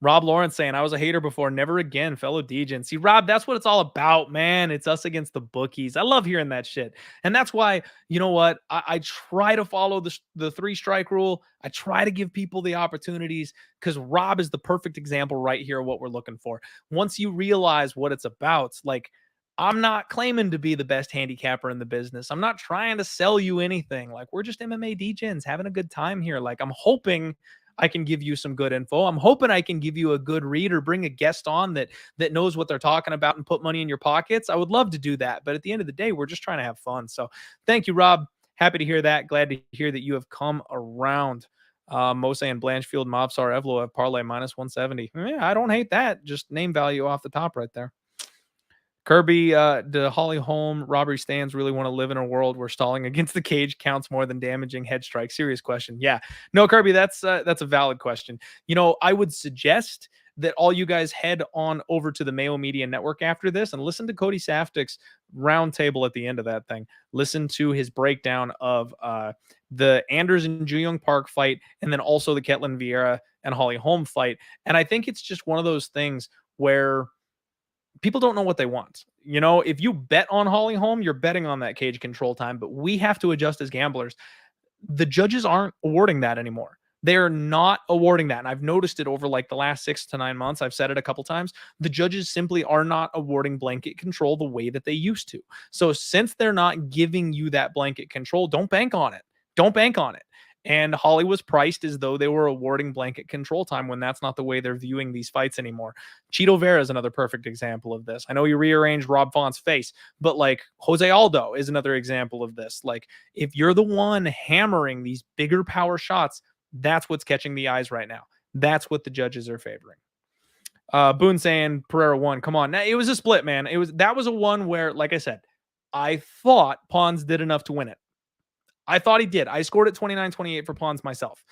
Rob Lawrence saying, I was a hater before, never again, fellow Degens. See, Rob, that's what it's all about, man. It's us against the bookies. I love hearing that shit. And that's why, you know what? I try to follow the 3-strike rule. I try to give people the opportunities, because Rob is the perfect example right here of what we're looking for. Once you realize what it's about, like, I'm not claiming to be the best handicapper in the business. I'm not trying to sell you anything. Like, we're just MMA Degens having a good time here. Like, I'm hoping I can give you some good info. I'm hoping I can give you a good read or bring a guest on that knows what they're talking about and put money in your pockets. I would love to do that. But at the end of the day, we're just trying to have fun. So thank you, Rob. Happy to hear that. Glad to hear that you have come around. Mose and Blanchfield, Mobsar, Evlo have parlay minus 170. Yeah, I don't hate that. Just name value off the top right there. Kirby, the Holly Holm robbery stands really want to live in a world where stalling against the cage counts more than damaging head strike? Serious question. Yeah, no, Kirby, that's a valid question. You know, I would suggest that all you guys head on over to the Mayo Media Network after this and listen to Cody Saftik's roundtable at the end of that thing. Listen to his breakdown of the Anders and Juyong Park fight, and then also the Ketlin Vieira and Holly Holm fight. And I think it's just one of those things where people don't know what they want. You know, if you bet on Holly Holm, you're betting on that cage control time, but we have to adjust as gamblers. The judges aren't awarding that anymore. They're not awarding that. And I've noticed it over like the last 6 to 9 months. I've said it a couple times. The judges simply are not awarding blanket control the way that they used to. So since they're not giving you that blanket control, don't bank on it. Don't bank on it. And Holly was priced as though they were awarding blanket control time when that's not the way they're viewing these fights anymore. Cheeto Vera is another perfect example of this. I know you rearranged Rob Font's face, but like Jose Aldo is another example of this. Like, if you're the one hammering these bigger power shots, that's what's catching the eyes right now. That's what the judges are favoring. Boone saying Pereira won. Come on. Now, it was a split, man. That was a one where, like I said, I thought Pons did enough to win it. I thought he did. I scored at 29-28 for Pons myself.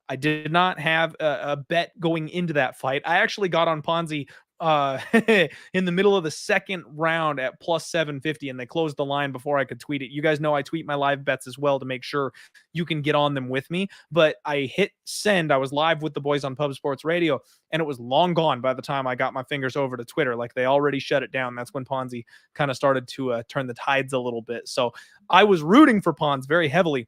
I did not have a bet going into that fight. I actually got on Ponzi in the middle of the second round at plus 750, and they closed the line before I could tweet it. You guys know I tweet my live bets as well to make sure you can get on them with me. But I hit send. I was live with the boys on Pub Sports Radio, and it was long gone by the time I got my fingers over to Twitter. Like, they already shut it down. That's when Ponzi kind of started to turn the tides a little bit. So I was rooting for Pons very heavily,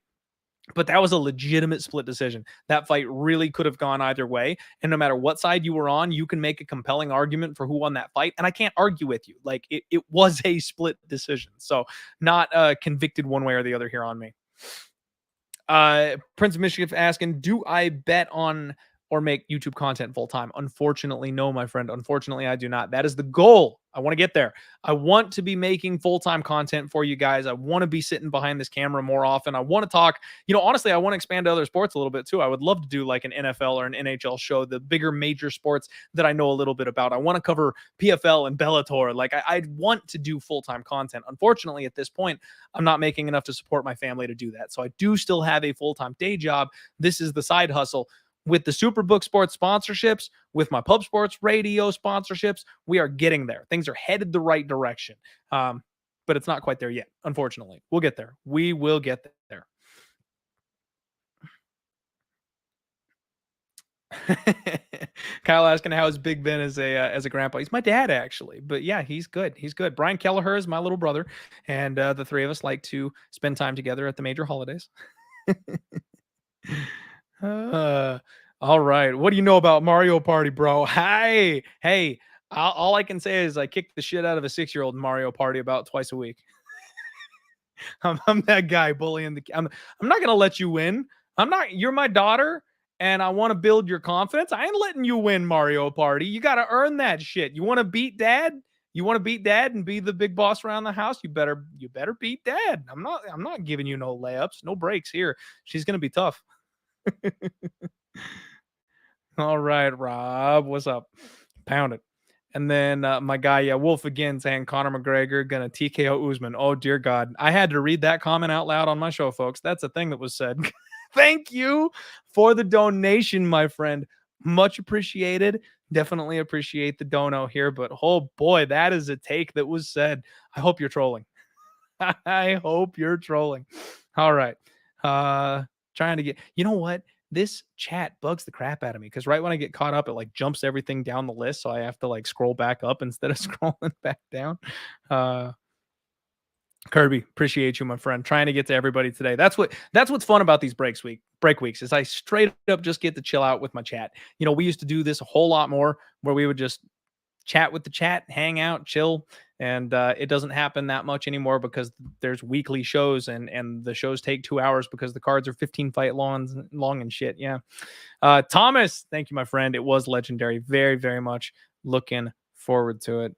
but that was a legitimate split decision. That fight really could have gone either way. And no matter what side you were on, you can make a compelling argument for who won that fight. And I can't argue with you. Like, it was a split decision. So not convicted one way or the other here on me. Prince of Michigan asking, do I bet on or make YouTube content full time? Unfortunately, no, my friend. Unfortunately, I do not. That is the goal. I want to get there. I want to be making full-time content for you guys. I want to be sitting behind this camera more often. I want to talk, honestly, I want to expand to other sports a little bit too. I would love to do like an NFL or an NHL show, the bigger major sports that I know a little bit about. I want to cover PFL and Bellator. Like, I'd want to do full-time content. Unfortunately, at this point, I'm not making enough to support my family to do that. So I do still have a full-time day job. This is the side hustle. With the Superbook Sports sponsorships, with my Pub Sports Radio sponsorships, we are getting there. Things are headed the right direction. But it's not quite there yet, unfortunately. We'll get there. We will get there. Kyle asking how is Big Ben as a grandpa. He's my dad, actually. But yeah, he's good. He's good. Brian Kelleher is my little brother. And the three of us like to spend time together at the major holidays. All right. What do you know about Mario Party, bro? Hey, all I can say is I kick the shit out of a 6-year-old in Mario Party about twice a week. I'm that guy bullying I'm not going to let you win. You're my daughter and I want to build your confidence. I ain't letting you win Mario Party. You got to earn that shit. You want to beat dad? You want to beat dad and be the big boss around the house? You better beat dad. I'm not giving you no layups, no breaks here. She's going to be tough. All right, Rob, what's up? Pound it. And then my guy, Wolf again, saying Conor McGregor gonna TKO Usman. Oh dear God, I had to read that comment out loud on my show, folks. That's a thing that was said. Thank you for the donation, my friend. Much appreciated. Definitely appreciate the dono here, but oh boy, that is a take that was said. I hope you're trolling. I hope you're trolling. All right. Trying to get, you know what? This chat bugs the crap out of me because right when I get caught up, it like jumps everything down the list. So I have to like scroll back up instead of scrolling back down. Kirby, appreciate you, my friend. Trying to get to everybody today. That's what's fun about these break weeks is I straight up just get to chill out with my chat. You know, we used to do this a whole lot more where we would just chat with the chat, hang out, chill. And it doesn't happen that much anymore because there's weekly shows and the shows take 2 hours because the cards are 15 fight long and shit. Yeah. Thomas, thank you, my friend. It was legendary. Very, very much looking forward to it.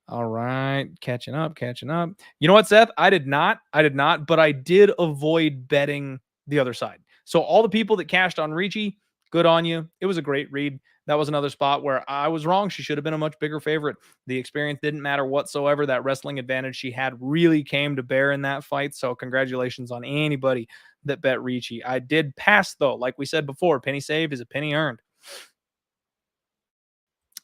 All right. Catching up. You know what, Seth? I did not, but I did avoid betting the other side. So all the people that cashed on Ricci, good on you. It was a great read. That was another spot where I was wrong. She should have been a much bigger favorite. The experience didn't matter whatsoever. That wrestling advantage she had really came to bear in that fight. So congratulations on anybody that bet Ricci. I did pass, though. Like we said before, penny saved is a penny earned.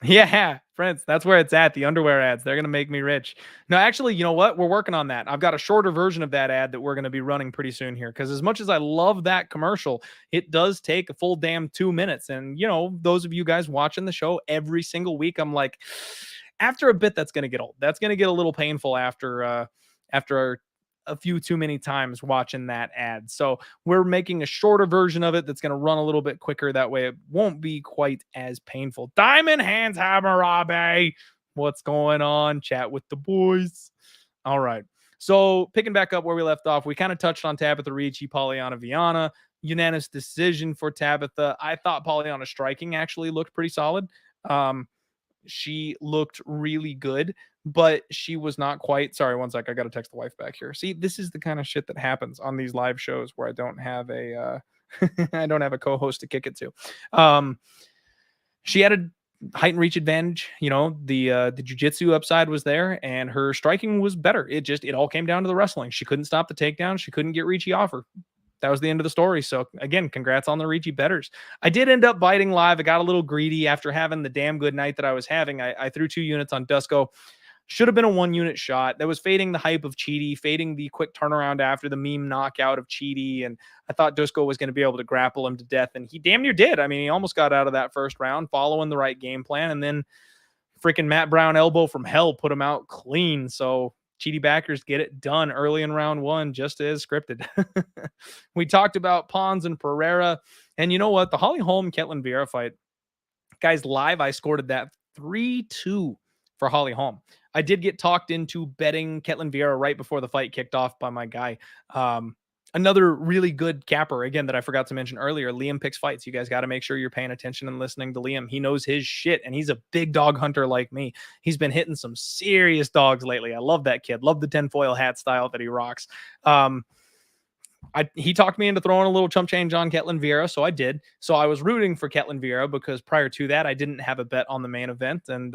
Yeah, friends, that's where it's at. The underwear ads, they're going to make me rich. No, actually, you know what? We're working on that. I've got a shorter version of that ad that we're going to be running pretty soon here. Because as much as I love that commercial, it does take a full damn 2 minutes. And, you know, those of you guys watching the show every single week, I'm like, after a bit, that's going to get old. That's going to get a little painful after a few too many times watching that ad. So we're making a shorter version of it that's going to run a little bit quicker. That way it won't be quite as painful. Diamond Hands Hammurabi. What's going on? Chat with the boys. All right. So picking back up where we left off, we kind of touched on Tabitha Ricci, Polyana Viana. Unanimous decision for Tabitha. I thought Polyana striking actually looked pretty solid. She looked really good, but she was not quite. Sorry, one sec. I got to text the wife back here. See, this is the kind of shit that happens on these live shows where I don't have a I don't have a co-host to kick it to. She had a height and reach advantage. You know, the jiu-jitsu upside was there, and her striking was better. It all came down to the wrestling. She couldn't stop the takedown. She couldn't get Ricci off her. That was the end of the story. So again, congrats on the Ricci betters. I did end up biting live. I got a little greedy after having the damn good night that I was having. I threw 2 units on Dusko. Should have been a 1 unit shot. That was fading the hype of Cheaty, fading the quick turnaround after the meme knockout of Cheaty. And I thought Dusko was going to be able to grapple him to death. And he damn near did. I mean, he almost got out of that first round following the right game plan. And then freaking Matt Brown elbow from hell put him out clean. So Cheaty backers get it done early in round 1, just as scripted. We talked about Pons and Pereira. And you know what? The Holly Holm Ketlin Vieira fight, guys, live, I scored that 3-2 for Holly Holm. I did get talked into betting Ketlin Vieira right before the fight kicked off by my guy. Another really good capper, again, that I forgot to mention earlier, Liam Picks Fights. You guys got to make sure you're paying attention and listening to Liam. He knows his shit, and he's a big dog hunter like me. He's been hitting some serious dogs lately. I love that kid. Love the tinfoil hat style that he rocks. He talked me into throwing a little chump change on Ketlin Vieira, so I did. So I was rooting for Ketlin Vieira because prior to that, I didn't have a bet on the main event and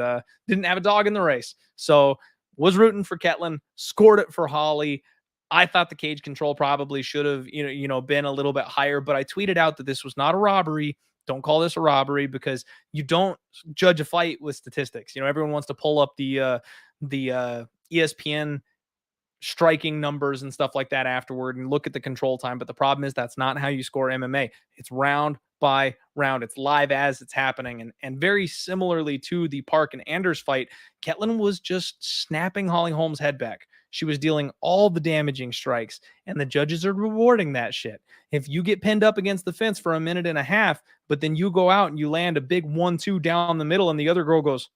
didn't have a dog in the race. So was rooting for Ketlin, scored it for Holly. I thought the cage control probably should have, been a little bit higher, but I tweeted out that this was not a robbery. Don't call this a robbery because you don't judge a fight with statistics. You know, everyone wants to pull up the ESPN striking numbers and stuff like that afterward and look at the control time. But the problem is that's not how you score MMA. It's round by round. It's live as it's happening. And very similarly to the Park and Anders fight, Ketlin was just snapping Holly Holm's head back. She was dealing all the damaging strikes, and the judges are rewarding that shit. If you get pinned up against the fence for a minute and a half, but then you go out and you land a big 1-2 down the middle and the other girl goes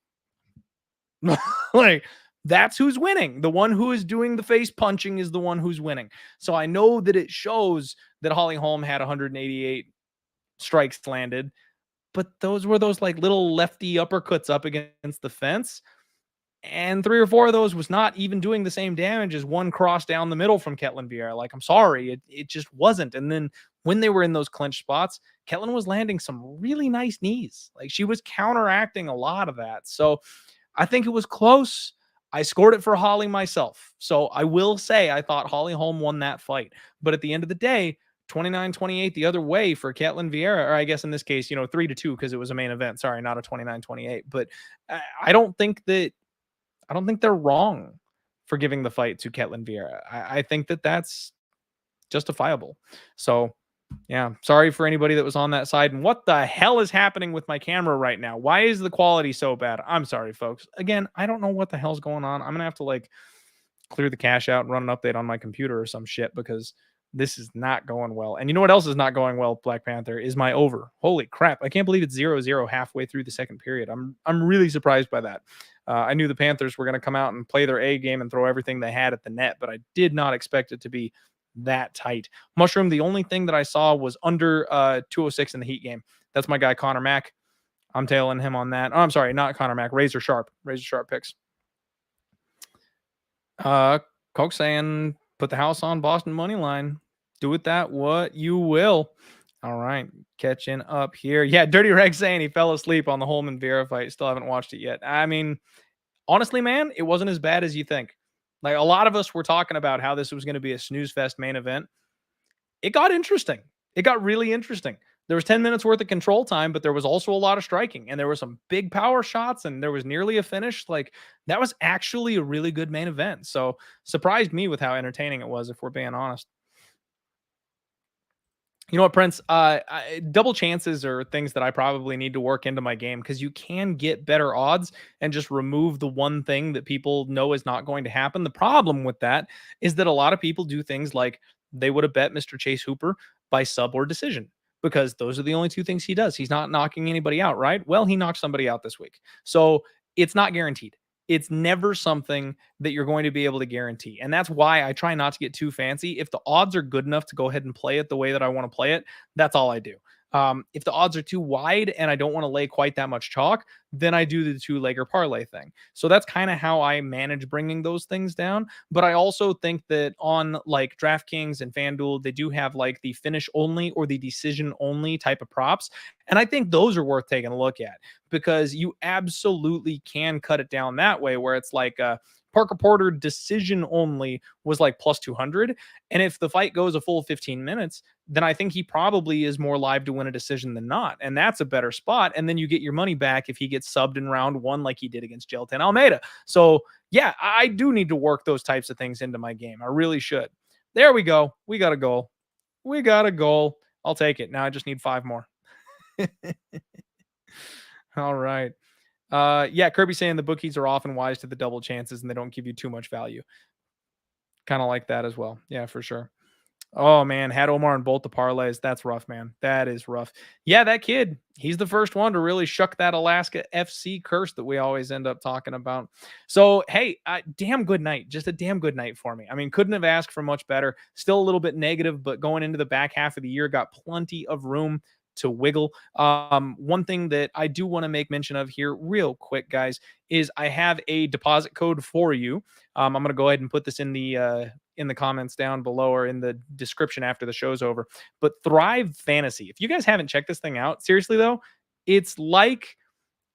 like, that's who's winning. The one who is doing the face punching is the one who's winning. So I know that it shows that Holly Holm had 188 strikes landed, but those were those like little lefty uppercuts up against the fence. And 3 or 4 of those was not even doing the same damage as one cross down the middle from Ketlin Vieira. Like, I'm sorry, it just wasn't. And then when they were in those clinch spots, Ketlin was landing some really nice knees. Like, she was counteracting a lot of that. So I think it was close. I scored it for Holly myself. So I will say I thought Holly Holm won that fight. But at the end of the day, 29-28 the other way for Ketlin Vieira, or I guess in this case, 3-2 because it was a main event. Sorry, not a 29-28. But I don't think they're wrong for giving the fight to Ketlin Vieira. I think that that's justifiable. So yeah, sorry for anybody that was on that side. And what the hell is happening with my camera right now? Why is the quality so bad? I'm sorry, folks. Again, I don't know what the hell's going on. I'm gonna have to clear the cache out and run an update on my computer or some shit because this is not going well. And you know what else is not going well, Black Panther, is my over. Holy crap. I can't believe it's 0-0 halfway through the second period. I'm really surprised by that. I knew the Panthers were going to come out and play their A game and throw everything they had at the net, but I did not expect it to be that tight. Mushroom, the only thing that I saw was under 206 in the Heat game. That's my guy, Connor Mack. I'm tailing him on that. Oh, I'm sorry, not Connor Mack. Razor Sharp picks. Coke saying, put the house on Boston money line. Do with that what you will. All right, catching up here. Yeah, Dirty Reg saying he fell asleep on the Holman Vera fight. Still haven't watched it yet. I mean, honestly, man, it wasn't as bad as you think. Like a lot of us were talking about how this was going to be a snooze fest main event. It got interesting. It got really interesting. There was 10 minutes worth of control time, but there was also a lot of striking, and there were some big power shots, and there was nearly a finish. Like that was actually a really good main event. So surprised me with how entertaining it was, if we're being honest. You know what, Prince? Double chances are things that I probably need to work into my game because you can get better odds and just remove the one thing that people know is not going to happen. The problem with that is that a lot of people do things like they would have bet Mr. Chase Hooper by sub or decision because those are the only two things he does. He's not knocking anybody out, right? Well, he knocked somebody out this week. So it's not guaranteed. It's never something that you're going to be able to guarantee. And that's why I try not to get too fancy. If the odds are good enough to go ahead and play it the way that I want to play it, that's all I do. If the odds are too wide and I don't want to lay quite that much chalk, then I do the 2-legger parlay thing. So that's kind of how I manage bringing those things down. But I also think that on like DraftKings and FanDuel, they do have like the finish only or the decision only type of props. And I think those are worth taking a look at because you absolutely can cut it down that way where it's like Parker Porter decision only was like plus 200. And if the fight goes a full 15 minutes, then I think he probably is more live to win a decision than not. And that's a better spot. And then you get your money back if he gets subbed in round one like he did against Gelton Almeida. So yeah, I do need to work those types of things into my game. I really should. There we go. We got a goal. I'll take it. Now I just need 5 more. All right. Yeah, Kirby saying the bookies are often wise to the double chances and they don't give you too much value. Kind of like that as well. Yeah, for sure. Oh man, had Omar in both the parlays. That's rough, man. That is rough. Yeah, that kid, he's the first one to really shuck that Alaska FC curse that we always end up talking about. So, hey, damn good night. Just a damn good night for me. I mean, couldn't have asked for much better. Still a little bit negative, but going into the back half of the year, got plenty of room to wiggle. One thing that I do want to make mention of here real quick, guys, is I have a deposit code for you. I'm going to go ahead and put this in the comments down below or in the description after the show's over. But Thrive Fantasy, if you guys haven't checked this thing out, seriously though, it's like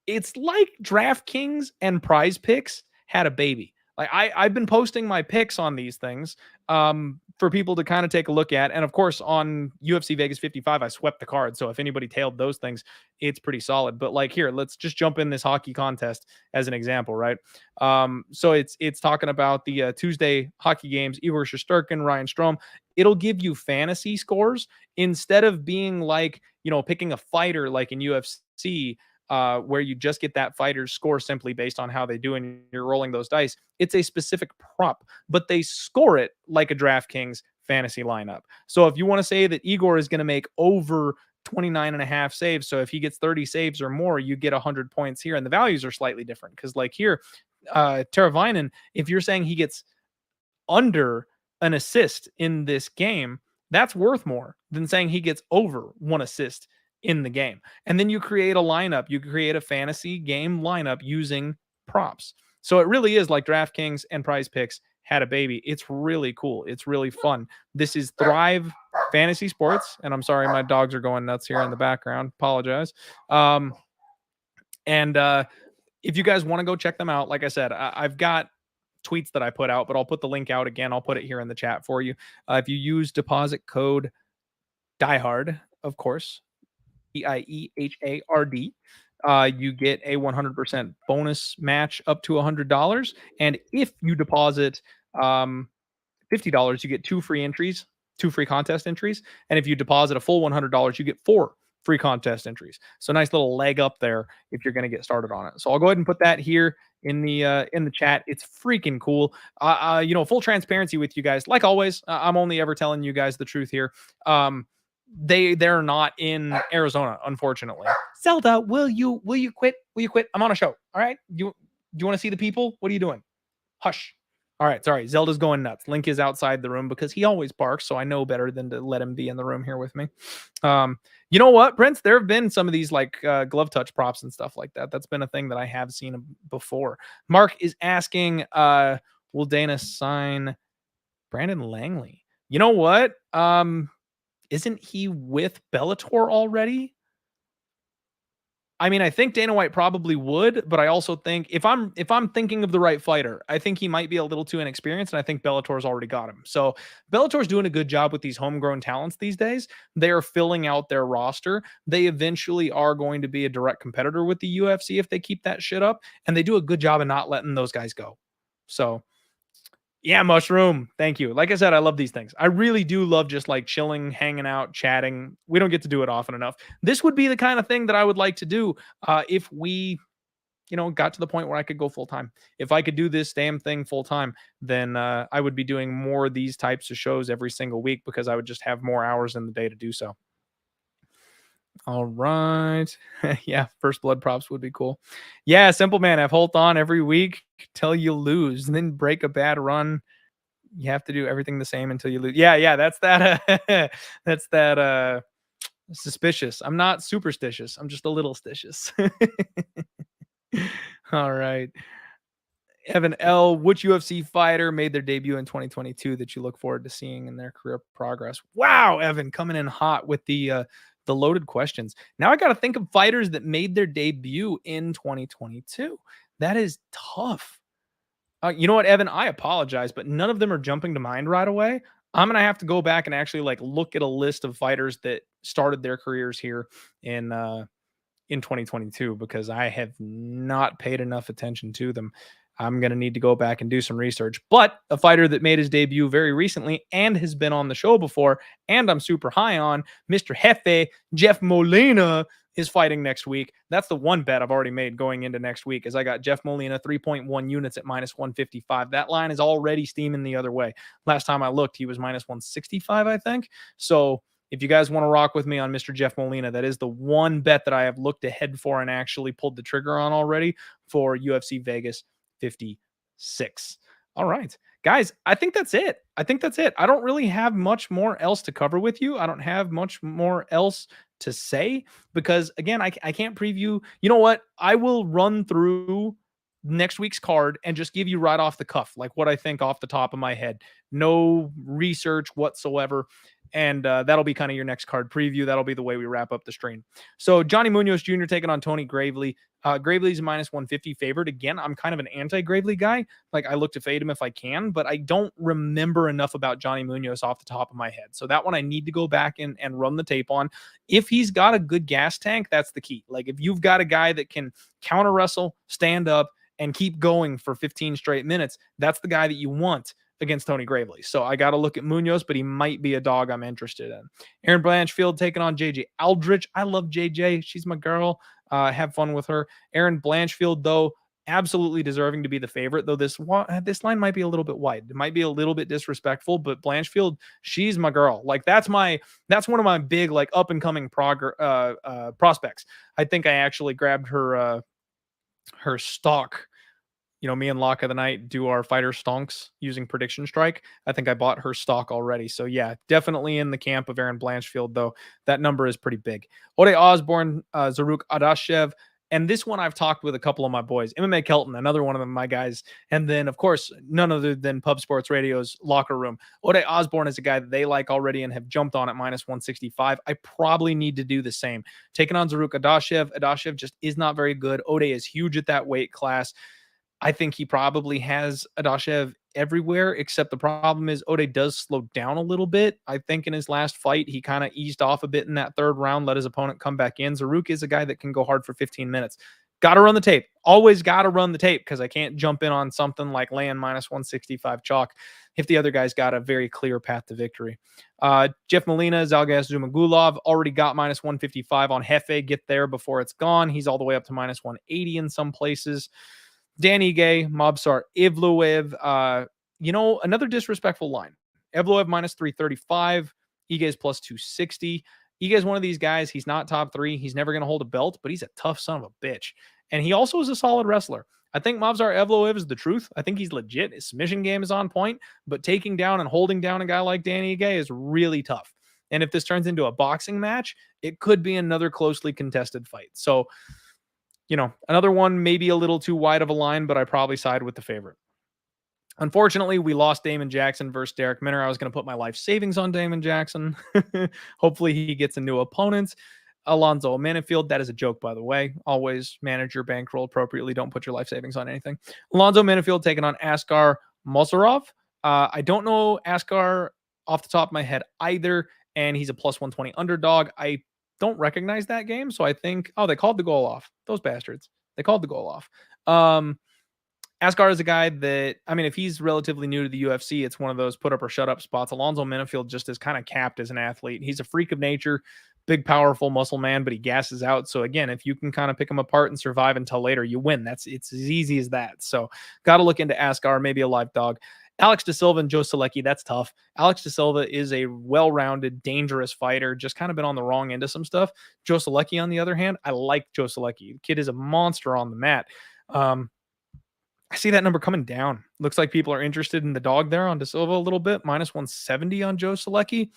DraftKings and Prize Picks had a baby. Like I've been posting my picks on these things for people to kind of take a look at. And of course, on UFC Vegas 55, I swept the card. So if anybody tailed those things, it's pretty solid. But like here, let's just jump in this hockey contest as an example, right? So it's talking about the Tuesday hockey games, Igor Shesterkin, Ryan Strome. It'll give you fantasy scores instead of being like, picking a fighter like in UFC, where you just get that fighter's score simply based on how they do and you're rolling those dice. It's a specific prop, but they score it like a DraftKings fantasy lineup. So if you want to say that Igor is going to make over 29.5 saves, so if he gets 30 saves or more, you get 100 points here. And the values are slightly different because like here, Teravainen, if you're saying he gets under an assist in this game, that's worth more than saying he gets over 1 assist in the game. And then you create a lineup, you create a fantasy game lineup using props. So it really is like DraftKings and Prize Picks had a baby. It's really cool. It's really fun. This is Thrive Fantasy Sports. And I'm sorry, my dogs are going nuts here in the background. Apologize. if you guys want to go check them out, like I said, I've got tweets that I put out, but I'll put the link out again. I'll put it here in the chat for you. If you use deposit code DIEHARD, of course, DIEHARD, you get a 100% bonus match up to $100. And if you deposit $50, you get 2 free entries, 2 free contest entries. And if you deposit a full $100, you get 4 free contest entries. So nice little leg up there if you're going to get started on it. So I'll go ahead and put that here in the chat. It's freaking cool. Full transparency with you guys. Like always, I'm only ever telling you guys the truth here. They're not in Arizona, unfortunately. Zelda, will you quit? Will you quit? I'm on a show. All right. Do you want to see the people? What are you doing? Hush. All right, sorry. Zelda's going nuts. Link is outside the room because he always barks, so I know better than to let him be in the room here with me. You know what, Prince? There have been some of these like glove touch props and stuff like that. That's been a thing that I have seen before. Mark is asking, will Dana sign Brandon Langley? You know what? Isn't he with Bellator already? I mean, I think Dana White probably would, but I also think if I'm thinking of the right fighter, I think he might be a little too inexperienced, and I think Bellator's already got him. So Bellator's doing a good job with these homegrown talents these days. They are filling out their roster. They eventually are going to be a direct competitor with the UFC if they keep that shit up, and they do a good job of not letting those guys go. So yeah, Mushroom. Thank you. Like I said, I love these things. I really do love just like chilling, hanging out, chatting. We don't get to do it often enough. This would be the kind of thing that I would like to do if we, got to the point where I could go full time. If I could do this damn thing full time, then I would be doing more of these types of shows every single week because I would just have more hours in the day to do so. All right. Yeah, first blood props would be cool. Yeah, Simple Man, have Holt on every week till you lose, and then break a bad run. You have to do everything the same until you lose. Yeah, that's that. That's that. Suspicious. I'm not superstitious. I'm just a little stitious. All right. Evan L. Which UFC fighter made their debut in 2022 that you look forward to seeing in their career progress? Wow, Evan, coming in hot with the loaded questions. Now I got to think of fighters that made their debut in 2022. That is tough. You know what, Evan? I apologize, but none of them are jumping to mind right away. I'm gonna have to go back and actually like look at a list of fighters that started their careers here in 2022 because I have not paid enough attention to them. I'm going to need to go back and do some research. But a fighter that made his debut very recently and has been on the show before, and I'm super high on, Mr. Jefe, Jeff Molina, is fighting next week. That's the one bet I've already made going into next week, is I got Jeff Molina 3.1 units at minus 155. That line is already steaming the other way. Last time I looked, he was minus 165, I think. So if you guys want to rock with me on Mr. Jeff Molina, that is the one bet that I have looked ahead for and actually pulled the trigger on already for UFC Vegas 56. All right, guys, I think that's it. I don't really have much more else to cover with you. I don't have much more else to say because, again, I can't preview. You know what? I will run through next week's card and just give you right off the cuff, like what I think off the top of my head. No research whatsoever. And that'll be kind of your next card preview. That'll be the way we wrap up the stream. So Johnny Munoz Jr. taking on Tony Gravely. Gravely's minus 150 favored. Again, I'm kind of an anti-Gravely guy. Like, I look to fade him if I can, but I don't remember enough about Johnny Munoz off the top of my head. So that one I need to go back and run the tape on. If he's got a good gas tank, that's the key. Like, if you've got a guy that can counter wrestle, stand up, and keep going for 15 straight minutes, that's the guy that you want against Tony Gravely. So I got to look at Munoz, but he might be a dog I'm interested in. Aaron Blanchfield taking on JJ Aldrich. I love JJ. She's my girl. Have fun with her. Aaron Blanchfield, though, absolutely deserving to be the favorite, though this line might be a little bit wide. It might be a little bit disrespectful, but Blanchfield, she's my girl. Like, that's one of my big, like, up and coming prospects. I think I actually grabbed her stock. You know, me and Lock of the Night do our fighter stonks using Prediction Strike. I think I bought her stock already. So yeah, definitely in the camp of Aaron Blanchfield, though. That number is pretty big. Ode Osborne, Zaruk Adashev, And this one I've talked with a couple of my boys. MMA Kelton, another one of my guys. And then, of course, none other than Pub Sports Radio's Locker Room. Ode Osborne is a guy that they like already and have jumped on at minus 165. I probably need to do the same. Taking on Zaruk Adashev. Adashev just is not very good. Ode is huge at that weight class. I think he probably has Adashev everywhere, except the problem is Ode does slow down a little bit. I think in his last fight, he kind of eased off a bit in that third round, let his opponent come back in. Zaruk is a guy that can go hard for 15 minutes. Got to run the tape. Always got to run the tape because I can't jump in on something like laying minus 165 chalk if the other guy's got a very clear path to victory. Jeff Molina, Zalgas Zumagulov already got minus 155 on Hefe. Get there before it's gone. He's all the way up to minus 180 in some places. Dan Ige, Mobsar Ivloev, another disrespectful line. Evloev minus 335, Ige's plus 260. Ige's one of these guys, he's not top 3. He's never going to hold a belt, but he's a tough son of a bitch. And he also is a solid wrestler. I think Mobsar Evloev is the truth. I think he's legit. His submission game is on point, but taking down and holding down a guy like Dan Ige is really tough. And if this turns into a boxing match, it could be another closely contested fight. So, another one maybe a little too wide of a line, but I probably side with the favorite. Unfortunately, we lost Damon Jackson versus Derek Minner. I was going to put my life savings on Damon Jackson. Hopefully he gets a new opponent. Alonzo Minifield, that is a joke, by the way. Always manage your bankroll appropriately. Don't put your life savings on anything. Alonzo Minifield taking on Asgar Musseroff. I don't know Asgar off the top of my head either, and he's a plus 120 underdog. I don't recognize that game, so I think, they called the goal off. Those bastards. They called the goal off. Asgar is a guy that, if he's relatively new to the UFC, it's one of those put up or shut up spots. Alonzo Minifield just is kind of capped as an athlete. He's a freak of nature, big, powerful muscle man, but he gasses out. So again, if you can kind of pick him apart and survive until later, you win. It's as easy as that. So got to look into Asgar, maybe a live dog. Alex De Silva and Joe Salecki, that's tough. Alex De Silva is a well-rounded, dangerous fighter, just kind of been on the wrong end of some stuff. Joe Salecki, on the other hand, I like Joe Salecki. The kid is a monster on the mat. I see that number coming down. Looks like people are interested in the dog there on De Silva a little bit. Minus 170 on Joe Salecki.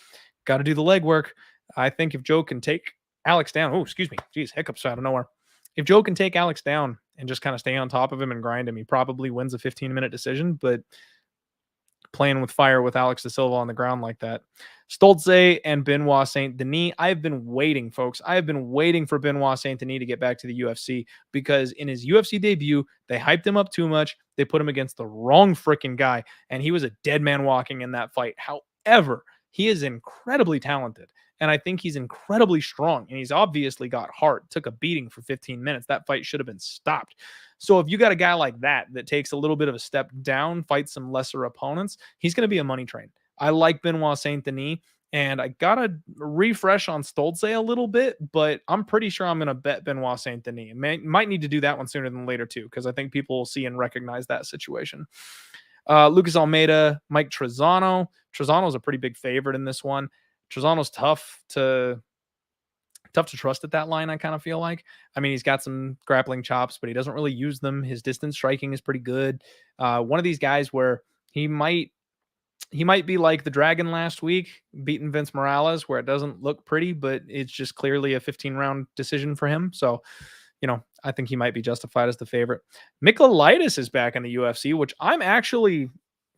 Got to do the legwork. I think if Joe can take Alex down, Jeez, hiccups out of nowhere. If Joe can take Alex down and just kind of stay on top of him and grind him, he probably wins a 15-minute decision, but playing with fire with Alex De Silva on the ground like that. Stoltze and Benoit Saint Denis. I've been waiting, folks. I have been waiting for Benoit Saint Denis to get back to the UFC because in his UFC debut, they hyped him up too much. They put him against the wrong freaking guy, and he was a dead man walking in that fight. However, he is incredibly talented, and I think he's incredibly strong, and he's obviously got heart. Took a beating for 15 minutes. That fight should have been stopped. So if you got a guy like that takes a little bit of a step down, fights some lesser opponents, he's going to be a money train. I like Benoit Saint Denis, and I got to refresh on Stoltze a little bit, but I'm pretty sure I'm going to bet Benoit Saint Denis. Might need to do that one sooner than later, too, because I think people will see and recognize that situation. Lucas Almeida, Mike Trezano. Trezano's a pretty big favorite in this one. Trezano's tough to trust at that line, I kind of feel like. He's got some grappling chops, but he doesn't really use them. His distance striking is pretty good. One of these guys where he might be like the Dragon last week, beating Vince Morales, where it doesn't look pretty, but it's just clearly a 15-round decision for him. So, I think he might be justified as the favorite. Michailidis is back in the UFC, which I'm actually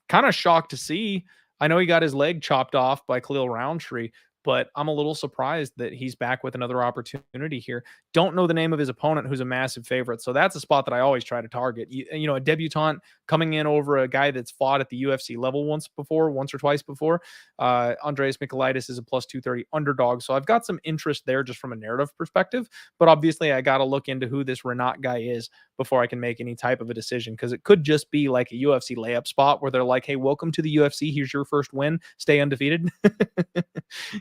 kind of shocked to see. I know he got his leg chopped off by Khalil Roundtree, but I'm a little surprised that he's back with another opportunity here. Don't know the name of his opponent, who's a massive favorite. So that's a spot that I always try to target. A debutant coming in over a guy that's fought at the UFC level once or twice before. Andreas Michailidis is a plus 230 underdog. So I've got some interest there just from a narrative perspective. But obviously, I got to look into who this Renat guy is before I can make any type of a decision, because it could just be like a UFC layup spot where they're like, hey, welcome to the UFC. Here's your first win. Stay undefeated.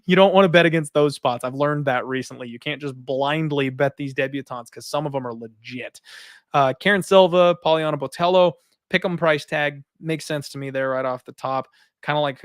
You don't want to bet against those spots. I've learned that recently. You can't just blindly bet these debutantes because some of them are legit. Karen Silva, Poliana Botello, pick 'em price tag. Makes sense to me there right off the top. Kind of like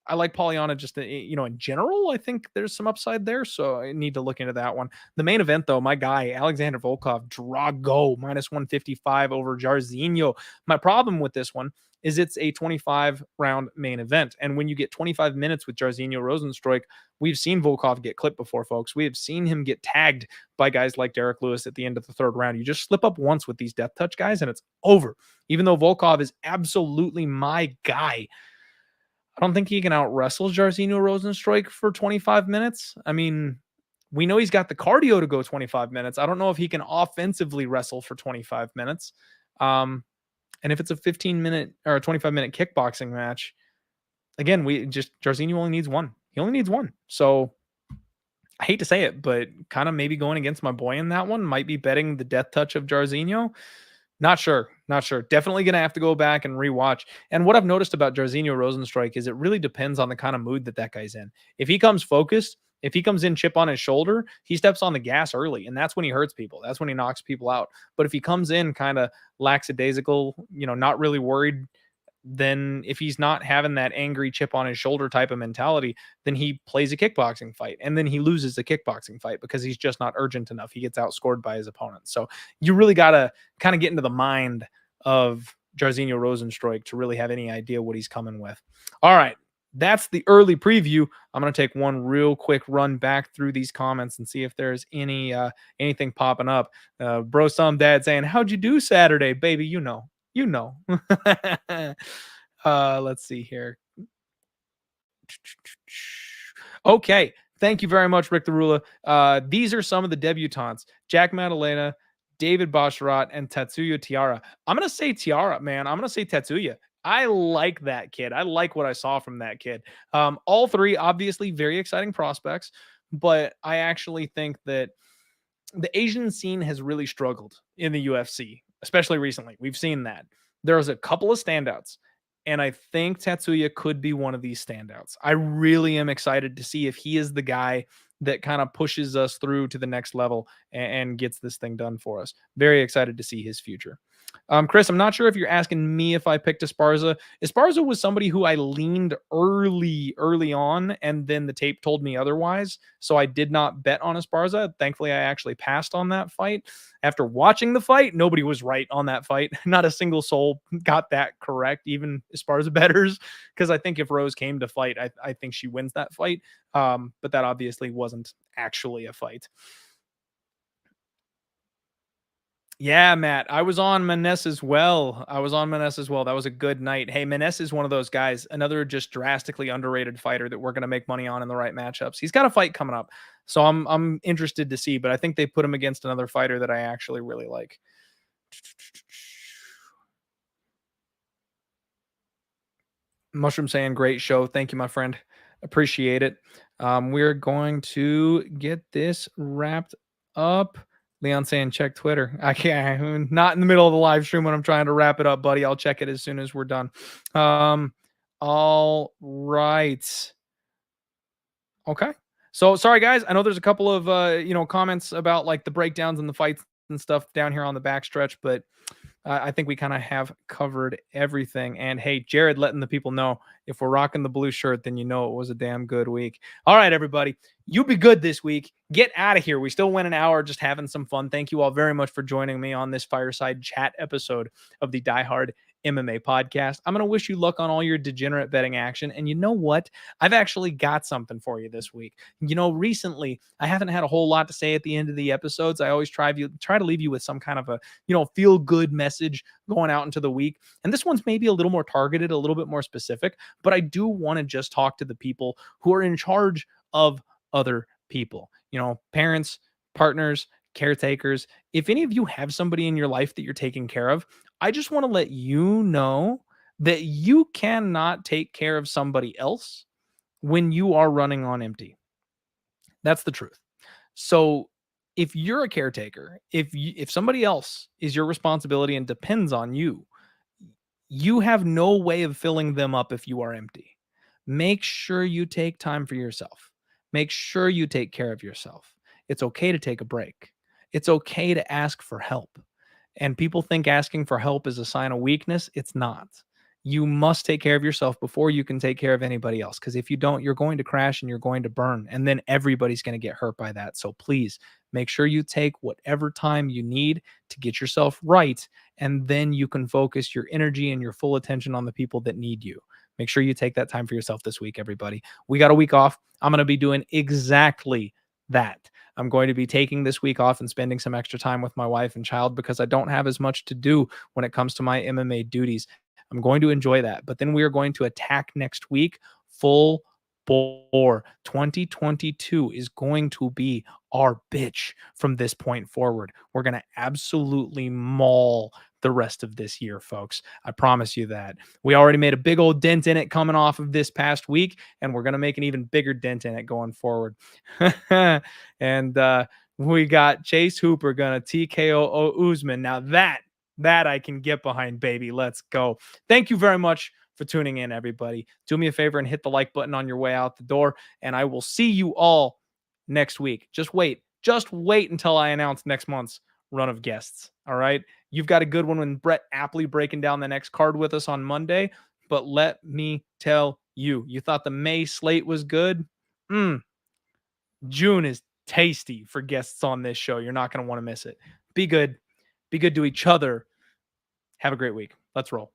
I like Polyana just, in general. I think there's some upside there, so I need to look into that one. The main event, though, my guy, Alexander Volkov, Drago, -155 over Jairzinho. My problem with this one is it's a 25-round main event. And when you get 25 minutes with Jairzinho Rosenstruik, we've seen Volkov get clipped before, folks. We have seen him get tagged by guys like Derek Lewis at the end of the third round. You just slip up once with these death touch guys, and it's over. Even though Volkov is absolutely my guy, I don't think he can out-wrestle Jairzinho Rosenstruik for 25 minutes. I mean, we know he's got the cardio to go 25 minutes. I don't know if he can offensively wrestle for 25 minutes. And if it's a 15-minute or a 25-minute kickboxing match, again, Jairzinho only needs one. He only needs one. So I hate to say it, but kind of maybe going against my boy in that one, might be betting the death touch of Jairzinho. Not sure. Definitely going to have to go back and rewatch. And what I've noticed about Jairzinho Rosenstruik is it really depends on the kind of mood that guy's in. If he comes focused, if he comes in chip on his shoulder, he steps on the gas early, and that's when he hurts people. That's when he knocks people out. But if he comes in kind of lackadaisical, not really worried, then if he's not having that angry chip on his shoulder type of mentality, then he plays a kickboxing fight, and then he loses the kickboxing fight because he's just not urgent enough. He gets outscored by his opponent. So you really got to kind of get into the mind of Jairzinho Rosenstruik to really have any idea what he's coming with. All right. That's the early preview. I'm going to take one real quick run back through these comments and see if there's anything popping up. Bro, some dad saying, how'd you do Saturday, baby? You know. Let's see here. Okay. Thank you very much, Rick the Rula. These are some of the debutantes: Jack Madalena, David Basharat, and Tatsuya Tiara. I'm going to say Tiara, man. I'm going to say Tatsuya. I like that kid. I like what I saw from that kid. All three, obviously, very exciting prospects, but I actually think that the Asian scene has really struggled in the UFC, especially recently. We've seen that. There's a couple of standouts, and I think Tatsuya could be one of these standouts. I really am excited to see if he is the guy that kind of pushes us through to the next level and gets this thing done for us. Very excited to see his future. Chris, I'm not sure if you're asking me if I picked Esparza. Esparza was somebody who I leaned early on, and then the tape told me otherwise. So I did not bet on Esparza. Thankfully, I actually passed on that fight. After watching the fight, nobody was right on that fight. Not a single soul got that correct, even Esparza bettors, because I think if Rose came to fight, I think she wins that fight. But that obviously wasn't actually a fight. Yeah, Matt, I was on Maness as well. That was a good night. Hey, Maness is one of those guys, another just drastically underrated fighter that we're going to make money on in the right matchups. He's got a fight coming up, so I'm interested to see, but I think they put him against another fighter that I actually really like. Mushroom saying, great show. Thank you, my friend. Appreciate it. We're going to get this wrapped up. Leon saying, check Twitter. I can't. I'm not in the middle of the live stream when I'm trying to wrap it up, buddy. I'll check it as soon as we're done. All right. Okay. So sorry, guys. I know there's a couple of comments about like the breakdowns and the fights and stuff down here on the backstretch, but I think we kind of have covered everything. And hey, Jared letting the people know, if we're rocking the blue shirt, then you know it was a damn good week. All right, everybody. You be good this week. Get out of here. We still went an hour just having some fun. Thank you all very much for joining me on this fireside chat episode of the Die Hard MMA podcast. I'm going to wish you luck on all your degenerate betting action. And you know what? I've actually got something for you this week. Recently, I haven't had a whole lot to say at the end of the episodes. I always try to leave you with some kind of a, feel good message going out into the week. And this one's maybe a little more targeted, a little bit more specific, but I do want to just talk to the people who are in charge of other people, parents, partners, caretakers. If any of you have somebody in your life that you're taking care of, I just want to let you know that you cannot take care of somebody else when you are running on empty. That's the truth. So if you're a caretaker, if somebody else is your responsibility and depends on you, you have no way of filling them up if you are empty. Make sure you take time for yourself. Make sure you take care of yourself. It's okay to take a break. It's okay to ask for help. And people think asking for help is a sign of weakness. It's not. You must take care of yourself before you can take care of anybody else. Because if you don't, you're going to crash and you're going to burn. And then everybody's going to get hurt by that. So please make sure you take whatever time you need to get yourself right. And then you can focus your energy and your full attention on the people that need you. Make sure you take that time for yourself this week, everybody. We got a week off. I'm going to be doing exactly that. I'm going to be taking this week off and spending some extra time with my wife and child because I don't have as much to do when it comes to my MMA duties. I'm going to enjoy that. But then we are going to attack next week full bore. 2022 is going to be our bitch from this point forward. We're going to absolutely maul the rest of this year, folks. I promise you that. We already made a big old dent in it coming off of this past week, and we're going to make an even bigger dent in it going forward. And we got Chase Hooper going to TKO Usman. Now that I can get behind, baby. Let's go. Thank you very much for tuning in, everybody. Do me a favor and hit the like button on your way out the door, and I will see you all next week. Just wait until I announce next month's run of guests. All right. You've got a good one when Brett Apley breaking down the next card with us on Monday. But let me tell you, you thought the May slate was good? June is tasty for guests on this show. You're not going to want to miss it. Be good. Be good to each other. Have a great week. Let's roll.